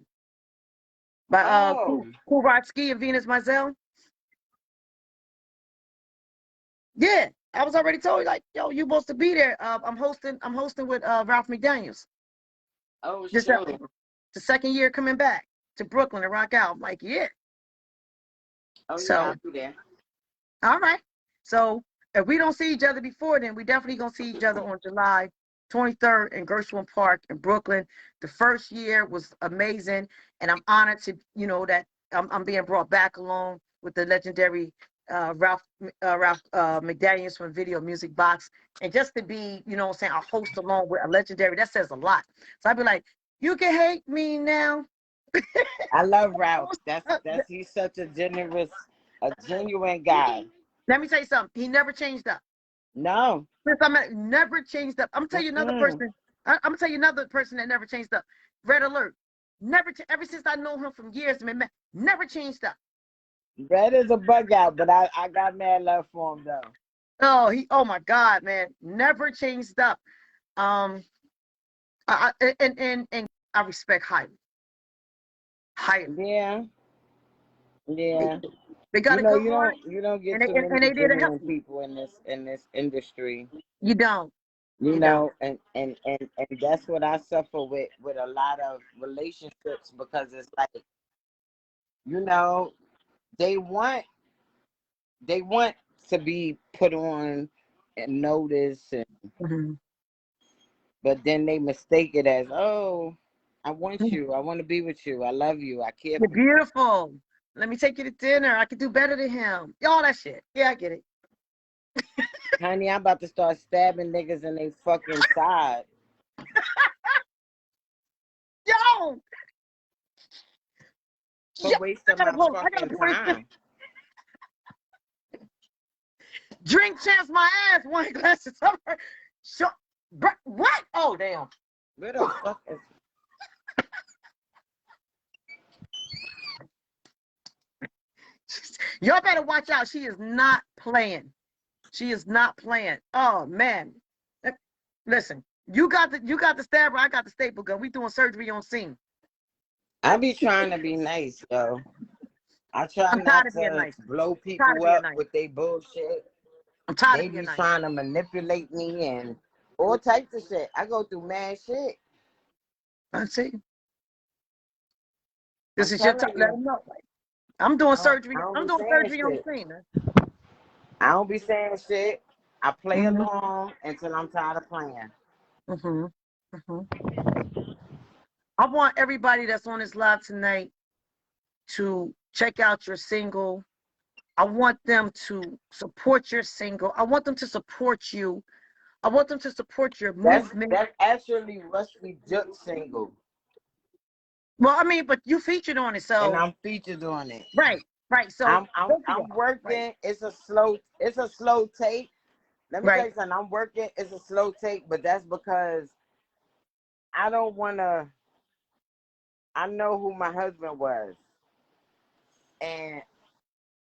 by Oh, Cool Rod Ski and Venus Mizell. Yeah, I was already told you, like, yo, you supposed to be there. I'm hosting with Ralph McDaniels. oh, This sure. the second year coming back to Brooklyn to rock out. I'm like, yeah. Oh, yeah, So, I'll be there. all right. So if we don't see each other before then, we definitely gonna see each other on July 23rd in Gershwin Park in Brooklyn. The first year was amazing, and I'm honored to, that I'm being brought back along with the legendary Ralph McDaniels from Video Music Box, and just to be, what I'm saying, a host along with a legendary, that says a lot. So I'd be like, you can hate me now. I love Ralph. He's such a genuine guy. Let me tell you something. He never changed up. No. Since never changed up. I'm gonna tell you another Mm-mm. person. I'm gonna tell you another person that never changed up. Red Alert. Never. Ever since I know him from years, man, never changed up. Red is a bug out, but I got mad love for him though. Oh my God, man, never changed up. Um, and I respect highly, highly. Yeah, They, yeah. they got a good heart, You don't get and too many they there to help genuine you. people in this industry. You don't. You You don't. know, and that's what I suffer with a lot of relationships because it's like, you know, they want they want to be put on and notice, Mhm. but then they mistake it as, oh, I want you, I want to be with you, I love you, I care You're for you. beautiful. Let me take you to dinner. I could do better than him. All that shit. Yeah, I get it. Honey, I'm about to start stabbing niggas in their fucking side Yo, for yeah, wasting I my gotta fucking pour this time. drink chance my ass. Wine glasses. Sure. What? Oh damn. Where the fuck is Y'all better watch out. She is not playing. She is not playing. Oh man. Listen, you got the stabber. I got the staple gun. We doing surgery on scene. I be trying to be nice, yo. I try I'm tired not of being to nice. blow Tired of people being up nice. with their bullshit. I'm tired They of being be nice. trying to manipulate me and all types of shit. I go through mad shit. I see. This I'm is your telling time. Let you. them know. I'm doing surgery. I don't I'm be doing saying surgery on shit. scene, man. I don't be saying shit. I play Mm-hmm. along until I'm tired of playing. Mm-hmm. Mm-hmm. I want everybody that's on this live tonight to check out your single. I want them to support your single. I want them to support you. I want them to support your movement. That's actually Rusty Juke's single. Well, I mean, but you featured on it, And so I'm featured on it. right, right. So both of I'm y'all, right, working. It's a slow take. Let me tell right. you something. I'm working. It's a slow take, but that's because I don't wanna. I know who my husband was, and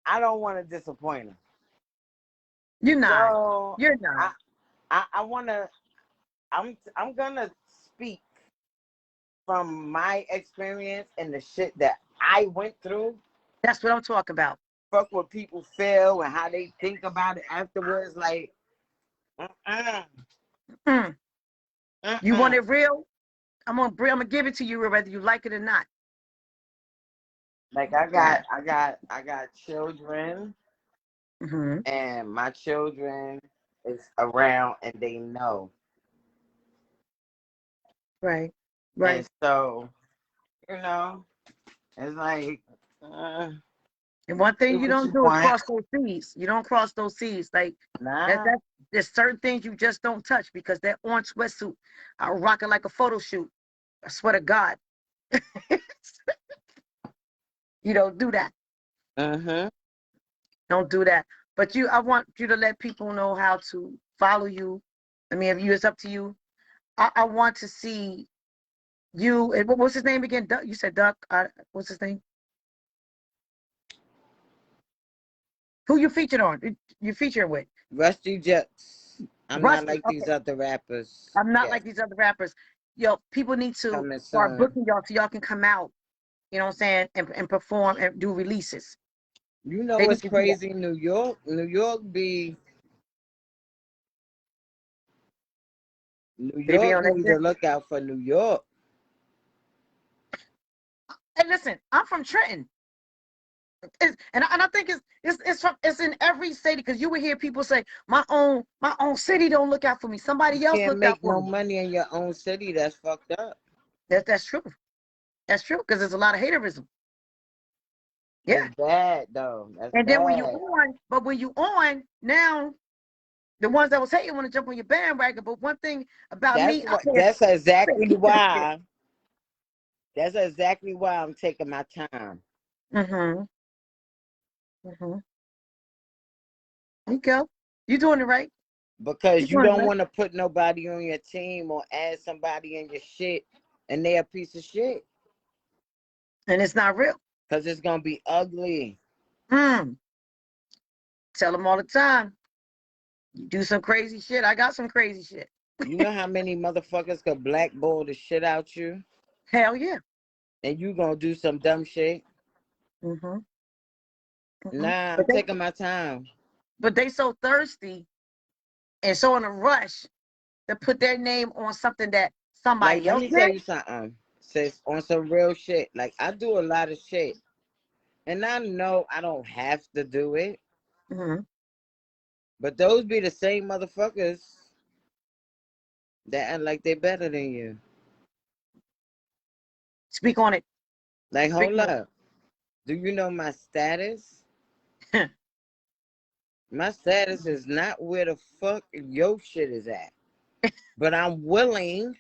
I don't want to disappoint him. You're not. So You're not. I wanna. I'm gonna speak from my experience and the shit that I went through, That's what I'm talking about. Fuck what people feel and how they think about it afterwards. Like, uh-uh, Mm. You want uh-uh. it real? I'm gonna give it to you whether you like it or not. Like I got children, Mm-hmm. and my children is around, and they know. Right. And Right. so, you know, it's like, uh, And one do thing you what don't you do is want. cross those seas. You don't cross those seas. Like Nah. there's certain things you just don't touch because that orange sweatsuit, I rock it like a photo shoot. I swear to God. You don't do that. Mm-hmm. Don't do that. But I want you to let people know how to follow you. I mean, if it's up to you. I want to see you. What's his name again? Duck, you said Duck. What's his name? Who you featured on? You featured with? Rusty Jets. I'm not Rusty. like Okay. these other rappers. I'm not Yes. like these other rappers. Yo, people need to Coming start soon. booking y'all so y'all can come out, you know what I'm saying, and perform and do releases. You know They need what's to do that. crazy? New York. New They be York on that need to shit. look out for New York. Hey, listen, I'm from Trenton. And I think it's in every city because you would hear people say my own city don't look out for me. You Somebody else can't looked out make for no me. money in your own city. That's fucked up. That's true. That's true because there's a lot of haterism. Yeah. It's bad though. That's And then bad. when you on now, the ones that was hating want to jump on your bandwagon. But one thing about That's me, I what. pay That's exactly attention to the shit. why. That's exactly why I'm taking my time. Mm-hmm. Mm-hmm. There you go. You're doing it right. You're Because you doing it don't right. want to put nobody on your team or add somebody in your shit and they're a piece of shit. And it's not real. Because it's going to be ugly. Mm. Tell them all the time. You do some crazy shit. I got some crazy shit. You know how many motherfuckers could blackball the shit out you? Hell yeah. And you going to do some dumb shit? Mm-hmm. Mm-hmm. Nah, I'm taking my time. But they so thirsty and so in a rush to put their name on something that Like, somebody let else me tell did. you something. Sis, on some real shit. Like, I do a lot of shit. And I know I don't have to do it. Mm-hmm. But those be the same motherfuckers that act like they better than you. Speak on it. Like, Speak hold on up. Do you know my status? it. My status is not where the fuck your shit is at. But I'm willing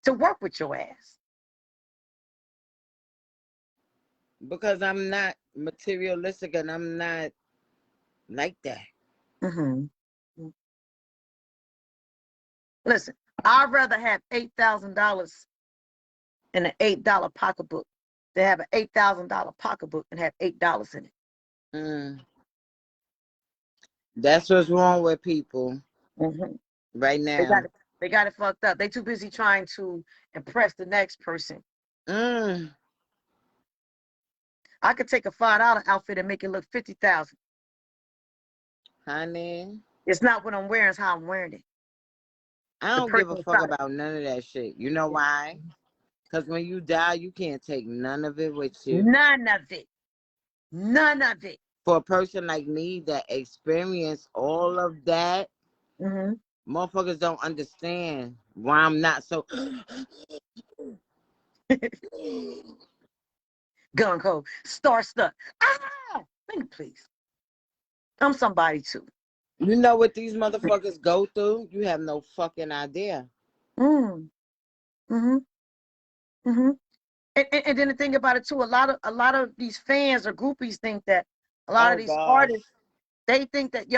To work with your ass. because I'm not materialistic and I'm not like that. Mm-hmm. Listen, I'd rather have $8,000 in an $8 pocketbook than have an $8,000 pocketbook and have $8 in it. Mm. That's what's wrong with people Mm-hmm. right They got now. it. They got it fucked up. They too busy trying to impress the next person. Mm. I could take a $5 outfit and make it look 50,000. Honey, It's not what I'm wearing; it's how I'm wearing it. I The don't give a person fuck inside about none of that shit. You know it. why? Because when you die, you can't take none of it with you. None of it. None of it. For a person like me that experienced all of that, Mm-hmm. motherfuckers don't understand why I'm not so. Gun code. Star stuck. Ah! Thank you, please. I'm somebody too. You know what these motherfuckers go through? You have no fucking idea. Mm. Mm-hmm. Mm-hmm. And then the thing about it too, a lot of these fans or groupies think that a lot of Oh these gosh. artists, they think that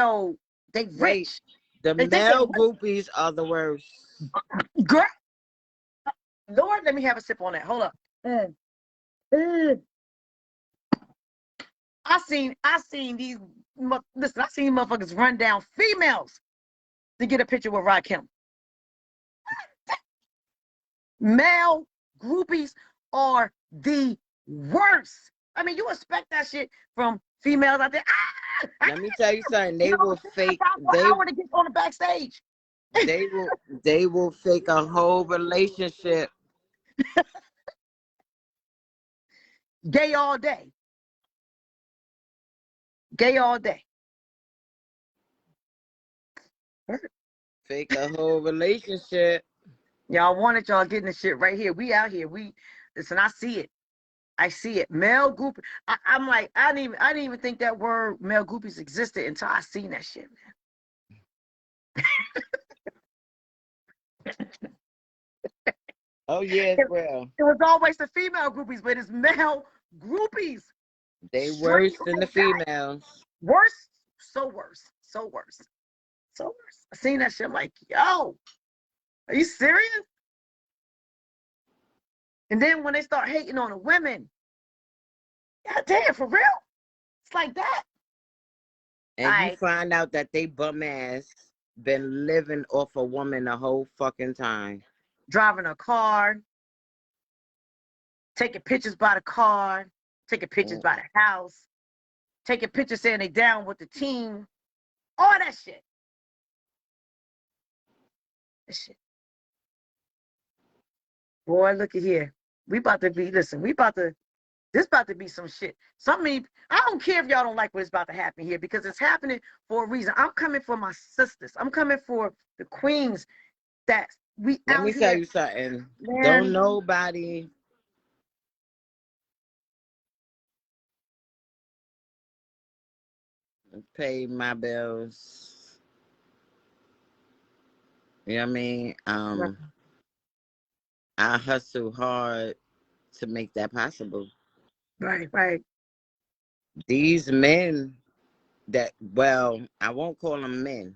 they Wait, rich. the They think they male groupies are the worst. rich. Girl, Lord, let me have a sip on that. Hold up. Mm. Mm. I seen these listen, I seen motherfuckers run down females to get a picture with Rakim. Male groupies are the Worse. I mean, you expect that shit from females out there. Let me tell you something. They You know, will fake. for an hour to get on the backstage. They will fake a whole relationship. Gay all day. Gay all day. Fake a whole relationship. Y'all wanted y'all getting this shit right here. We out here. We listen. I see it. I see it. Male goopy. I'm like, I didn't even think that word male goopies existed until I seen that shit, man. Oh yeah, it's real. It was always the female groupies, but it's male groupies. They Straight worse than the like that. females. Worse, so worse, so worse, so worse. I seen that shit. I'm like, yo, are you serious? And then when they start hating on the women, god damn, for real? It's like that. And you find out that they bum ass been living off a woman the whole fucking time. Driving a car, taking pictures by the car, taking pictures by the house, taking pictures saying they down with the team, all that shit. That shit. Boy, look at here. We about to be, listen, this about to be some shit. I don't care if y'all don't like what's about to happen here because it's happening for a reason. I'm coming for my sisters. I'm coming for the queens that we Let out me here. tell you something. Man. Don't nobody pay my bills. You know what I mean? I hustle hard to make that possible. Right. These men that, well, I won't call them men.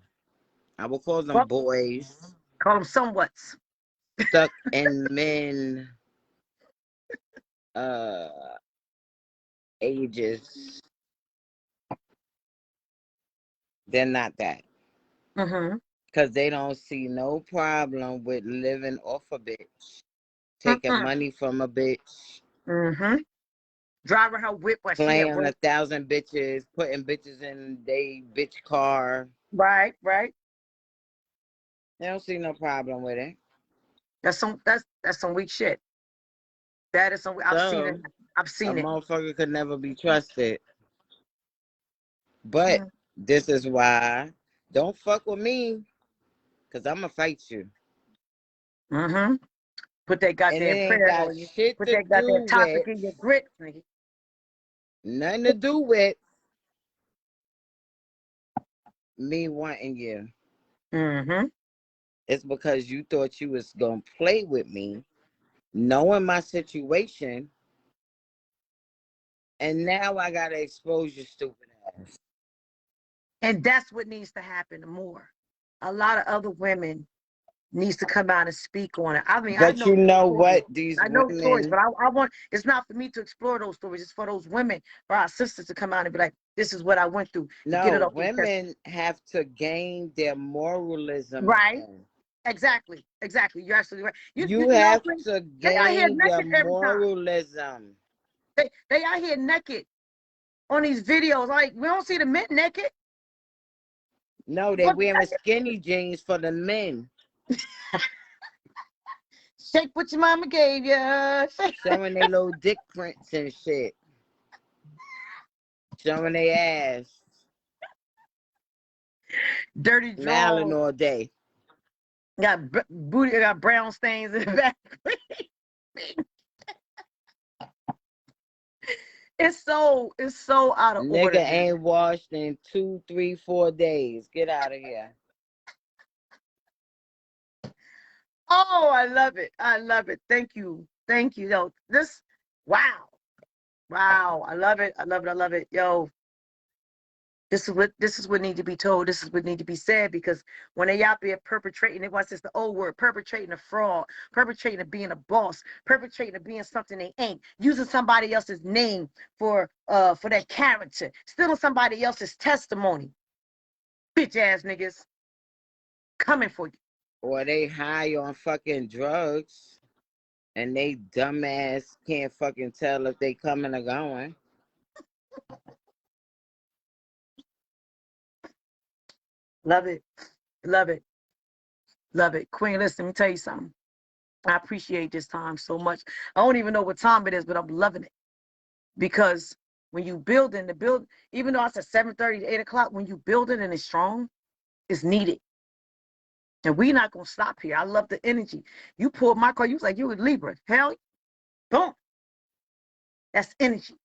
I will call them boys. Call them somewhats. Stuck in men ages. They're not that. Because they don't see no problem with living off a bitch. Taking money from a bitch. Driving her whip while she playing at work. 1,000 bitches, putting bitches in they bitch car. Right. They don't see no problem with it. That's some weak shit. That is some. I've seen it. A motherfucker could never be trusted. But this is why don't fuck with me, cause I'ma fight you. Put that goddamn prayer on you. Put that goddamn topic in your grits, nigga. Nothing to do with me wanting you. It's because you thought you was gonna play with me, knowing my situation, and now I gotta expose your stupid ass. And that's what needs to happen more. A lot of other women needs to come out and speak on it. I mean, but I you know stories. what? These I know women, stories, but I want. It's not for me to explore those stories. It's for those women, for our sisters to come out and be like, "This is what I went through." No, women have to gain their moralism. Right. Again. Exactly. You're absolutely right. You have to gain your moralism. They out here naked on these videos. Like, we don't see the men naked. No, they wearing skinny jeans for the men. Shake what your mama gave you. Showing their little dick prints and shit. Showing their ass. Dirty drawers. Smiling all day. Got booty, got brown stains in the back. It's so out of order. Nigga ain't washed in 2, 3, 4 days. Get out of here. Oh, I love it. Thank you. Yo, wow. I love it. Yo, this is what need to be told. This is what need to be said, because when they out there perpetrating, it was just the old word, perpetrating a fraud, perpetrating of being a boss, perpetrating of being something they ain't, using somebody else's name for their character, stealing somebody else's testimony. Bitch ass niggas coming for you. Or they high on fucking drugs. And they dumbass can't fucking tell if they coming or going. Love it. Love it. Love it. Queen, listen, let me tell you something. I appreciate this time so much. I don't even know what time it is, but I'm loving it. Because when you build in the build, even though it's at 7:30 to 8 o'clock, when you build it and it's strong, it's needed. And we're not gonna stop here. I love the energy. You pulled my card, you was like, you were Libra. Hell, boom. That's energy.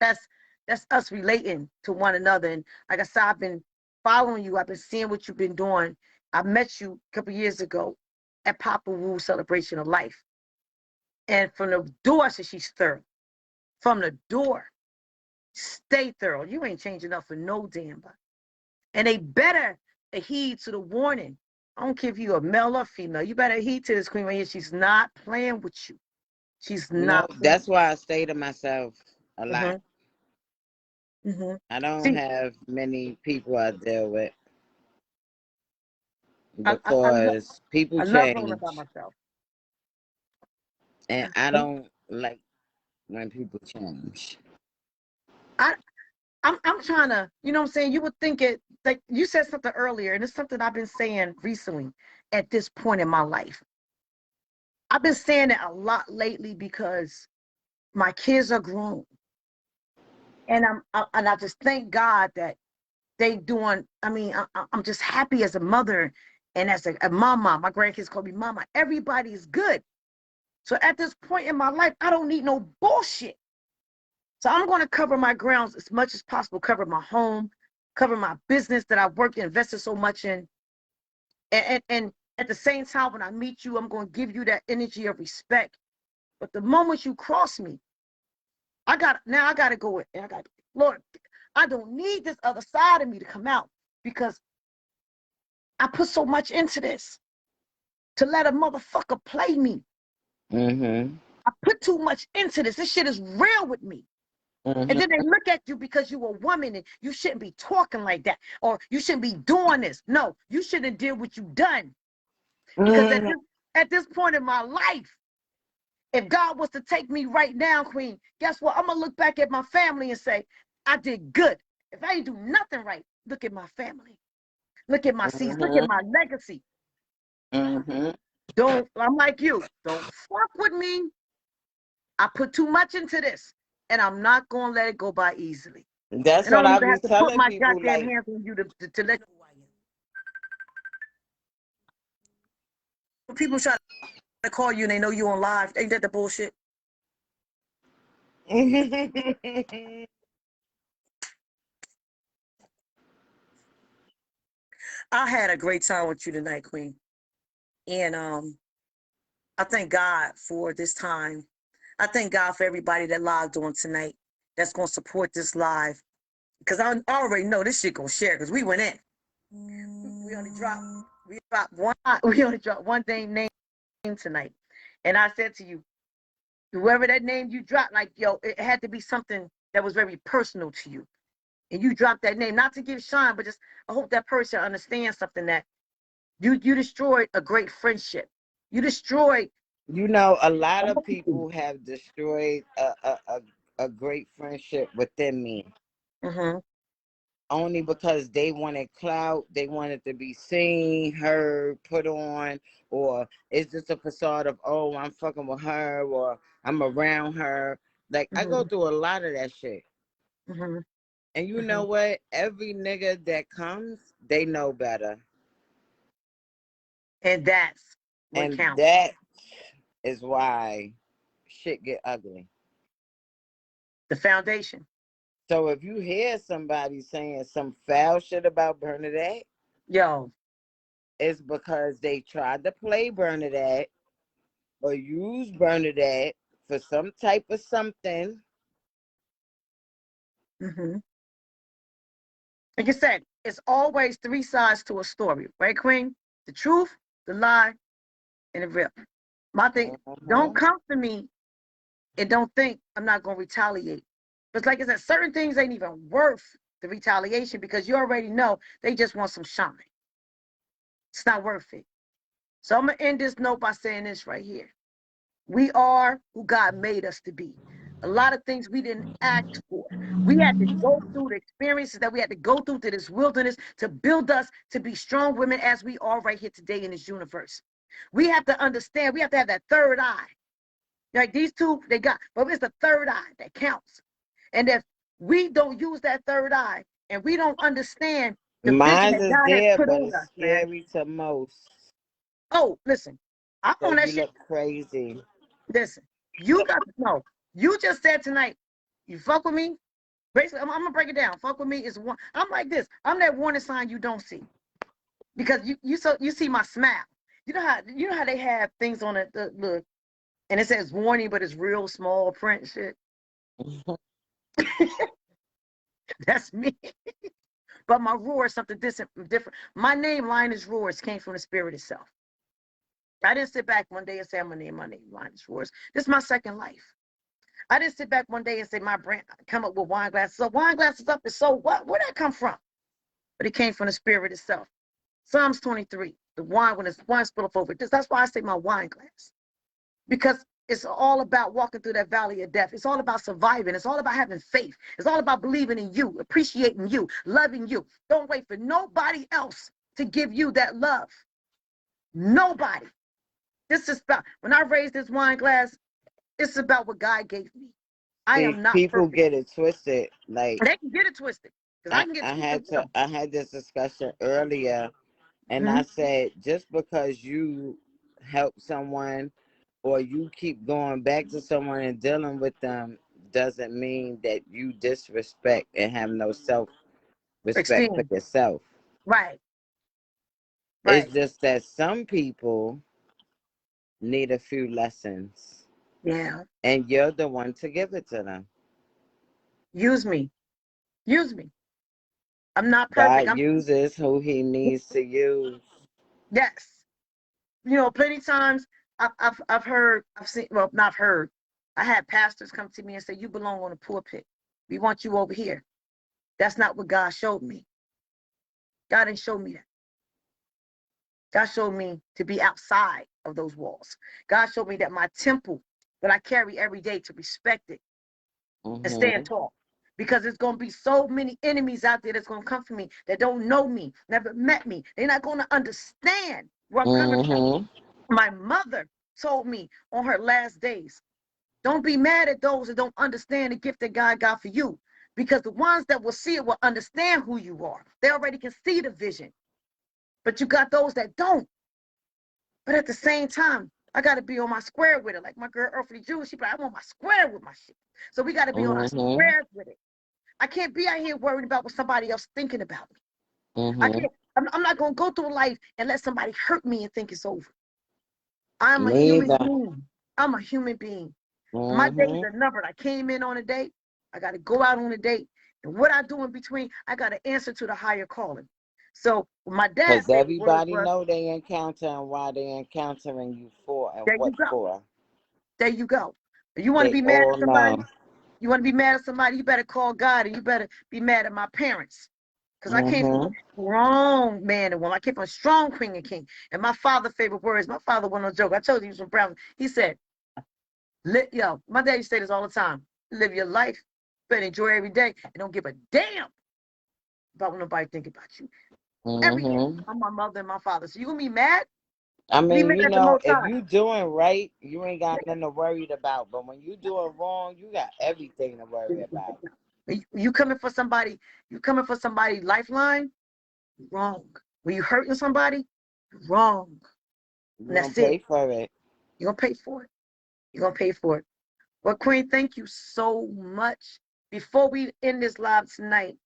That's that's us relating to one another. And like I said, I've been following you. I've been seeing what you've been doing. I met you a couple years ago at Papa Wu Celebration of Life. And from the door, I said she's thorough. From the door, stay thorough. You ain't changing up for no damn body. And they better heed to the warning. I don't care if you're a male or female. You better heed to this queen right here. She's not playing with you. She's No, not playing. that's why I stay to myself a lot. I don't See, have many people I deal with I, I, I, lo- because people I love rolling by change, myself. and I don't like when people change. I, I'm trying to, you know what I'm saying? You would think it, like you said something earlier, and it's something I've been saying recently at this point in my life. I've been saying it a lot lately because my kids are grown. And I just thank God that they doing, I mean, I'm just happy as a mother and as a mama. My grandkids call me mama. Everybody is good. So at this point in my life, I don't need no bullshit. So I'm going to cover my grounds as much as possible, cover my home, cover my business that I've worked and invested so much in. And at the same time, when I meet you, I'm going to give you that energy of respect. But the moment you cross me, I got to go in. I got, Lord, I don't need this other side of me to come out because I put so much into this to let a motherfucker play me. Mm-hmm. I put too much into this. This shit is real with me. And Mm-hmm. then they look at you because you're a woman and you shouldn't be talking like that. Or you shouldn't be doing this. No, you shouldn't deal what you've done. Because Mm-hmm. at this point in my life, if God was to take me right now, Queen, guess what? I'm going to look back at my family and say, I did good. If I didn't do nothing right, look at my family. Look at my seeds. Look at Mm-hmm. my legacy. Mm-hmm. I'm like you. Don't fuck with me. I put too much into this. And I'm not going to let it go by easily. That's And I what don't I even be have to put telling my people. goddamn Like, hands on you to let you. When people try to call you and they know you on live, ain't that the bullshit? I had a great time with you tonight, Queen. And I thank God for this time. I thank God for everybody that logged on tonight that's going to support this live. Because I already know this shit going to share because we went in. We only dropped one name tonight. And I said to you, whoever that name you dropped, like, yo, it had to be something that was very personal to you. And you dropped that name, not to give shine, but just I hope that person understands something that you destroyed a great friendship. You destroyed. you know, a lot of people have destroyed a great friendship within me. Mm-hmm. Only because they wanted clout, they wanted to be seen, heard, put on, or it's just a facade of, oh, I'm fucking with her or I'm around her. Like, I go Mm-hmm. through a lot of that shit. Mm-hmm. And you Mm-hmm. know what? Every nigga that comes, they know better. And that's what And counts. that is why shit get ugly. The foundation. So if you hear somebody saying some foul shit about Bernadette, Yo. it's because they tried to play Bernadette or use Bernadette for some type of something. Mm-hmm. Like I said, it's always three sides to a story, right, Queen? The truth, the lie, and the real. My thing, don't Uh-huh. come to me and don't think I'm not going to retaliate. But like I said, certain things ain't even worth the retaliation because you already know they just want some shine. It's not worth it. So I'm going to end this note by saying this right here. We are who God made us to be. A lot of things we didn't ask for. We had to go through the experiences that we had to go through to this wilderness to build us to be strong women as we are right here today in this universe. We have to understand, we have to have that third eye. Like these two, they got, but it's the third eye that counts. And if we don't use that third eye and we don't understand the vision Mine that is God has there, put but on it's us, man. scary to most. Oh, listen, I'm on Cause that you shit. look crazy. Listen, you got to know. You just said tonight, you fuck with me. Basically, I'm gonna break it down. Fuck with me is one. I'm like this. I'm that warning sign you don't see because you see my smile. You know how they have things on it, look, and it says warning, but it's real small print shit. That's me. But my roar is something different. My name, Linus Roars, came from the spirit itself. I didn't sit back one day and say, I'm gonna name my name Linus Roars. This is my second life. I didn't sit back one day and say my brand come up with wine glasses. So wine glasses up is so what? Where'd that come from? But it came from the spirit itself. Psalms 23. The wine, when it's wine spill over. That's why I say my wine glass. Because it's all about walking through that valley of death. It's all about surviving. It's all about having faith. It's all about believing in you, appreciating you, loving you. Don't wait for nobody else to give you that love. Nobody. This is about, when I raise this wine glass, it's about what God gave me. I See, am not people perfect. get it twisted. Like They can get it twisted. Because I can get twisted with them. I had this discussion earlier, and I Mhm. said just because you help someone or you keep going back to someone and dealing with them doesn't mean that you disrespect and have no self respect for Extend. yourself. Right. It's Right. just that some people need a few lessons, Yeah. and you're the one to give it to them. Use me. Use me. I'm not perfect. God uses who He needs to use. Yes. Plenty of times I've heard, I've seen, well, not heard. I had pastors come to me and say, you belong on the pulpit. We want you over here. That's not what God showed me. God didn't show me that. God showed me to be outside of those walls. God showed me that my temple that I carry every day to respect it and stand Mhm. tall. Because there's going to be so many enemies out there that's going to come for me that don't know me, never met me. They're not going to understand where I'm coming from. Mhm. My mother told me on her last days, don't be mad at those that don't understand the gift that God got for you. Because the ones that will see it will understand who you are. They already can see the vision. But you got those that don't. But at the same time, I got to be on my square with it. Like my girl Earthly Jew, she be like, I'm on my square with my shit. So we got to be on our Mhm. squares with it. I can't be out here worried about what somebody else thinking about me. I Mhm. can't. I'm not going to go through life and let somebody hurt me and think it's over. I'm a Me human either. being. I'm a human being. My days Mhm. are numbered. I came in on a date. I got to go out on a date. And what I do in between, I got to answer to the higher calling. So my dad's Because favorite word everybody was, know they encountering why they encountering you for and there you what go. for. There you go. You want to They be mad all at somebody? know. You want to be mad at somebody? You better call God and you better be mad at my parents. Because I came from a Mhm. strong man and woman. I came from a strong queen and king. And my father's favorite words, my father wasn't no joke. I told you he was from Brown. He said, my daddy say this all the time. Live your life, but enjoy every day, and don't give a damn about what nobody think about you. Every day. Mhm. I'm my mother and my father. So you gonna be mad? I Be mean, mad at the most if high. you doing right, you ain't got nothing to worry about. But when you doing wrong, you got everything to worry about. You coming for somebody, you coming for somebody lifeline? Wrong. When you hurting somebody, wrong. You And gonna that's it. pay for it. You're gonna pay for it. You're gonna pay for it. Well, Queen, thank you so much. Before we end this live tonight,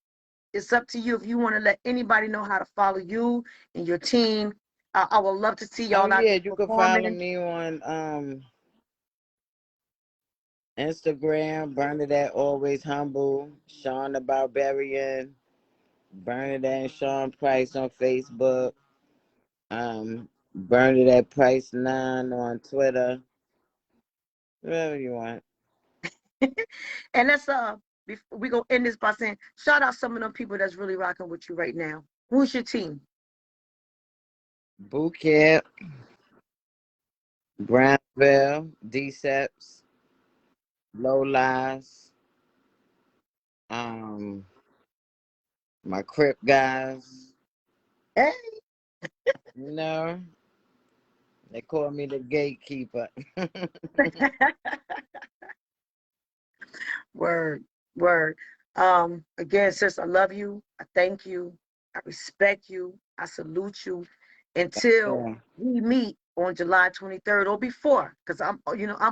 it's up to you if you want to let anybody know how to follow you and your team. I would love to see Oh y'all out yeah, there you can follow performing. me on Instagram, Bernadette Always Humble, Sean the Barbarian, Bernadette and Sean Price on Facebook, Bernadette Price 9 on Twitter, whatever you want. And let's we go end this by saying shout out some of them people that's really rocking with you right now. Who's your team? Boot camp. Brownsville, Deceps, Low Lies, um, my Crip guys. Hey. You know, they call me the gatekeeper. Word, word. Again, sis, I love you. I thank you. I respect you. I salute you until Yeah. we meet on July 23rd or before, because I'm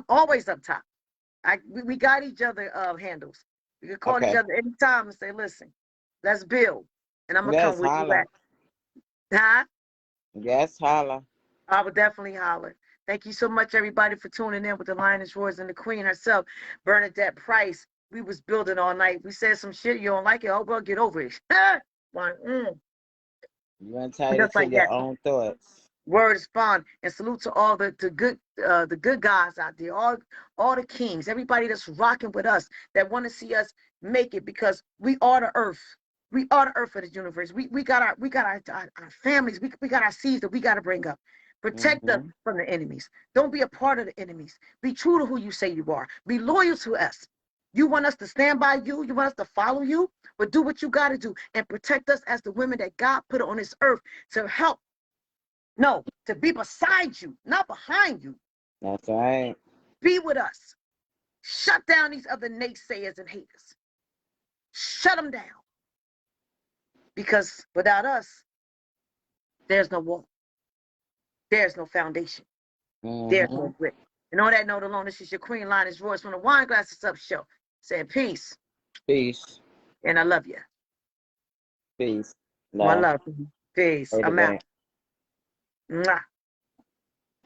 always up top. We got each other handles. We can call each Okay. other anytime and say, listen, let's build. And I'm gonna come Yes, with you holla. back. Huh? Yes, holla. I would definitely holler. Thank you so much, everybody, for tuning in with the Lioness Roars and the Queen herself, Bernadette Price. We was building all night. We said some shit you don't like it. Oh well, get over it. You're entitled Just to like that. your own thoughts. Word is bond, and salute to all the good guys out there, all the kings, everybody that's rocking with us, that want to see us make it, because we are the earth. We are the earth of the universe. We got our families. We got our seeds that we got to bring up. Protect us Mm-hmm. from the enemies. Don't be a part of the enemies. Be true to who you say you are. Be loyal to us. You want us to stand by you. You want us to follow you, but do what you got to do and protect us as the women that God put on this earth to help. No, to be beside you, not behind you. That's right. Be with us. Shut down these other naysayers and haters. Shut them down. Because without us, there's no wall. There's no foundation. There's Mm-hmm. no grit. And on that note alone, this is your Queen Lioness Royce from the Wine Glasses Up Show. Saying peace. Peace. And I love you. Peace. One Love. love. Peace. Later, I'm out. babe. Mwah.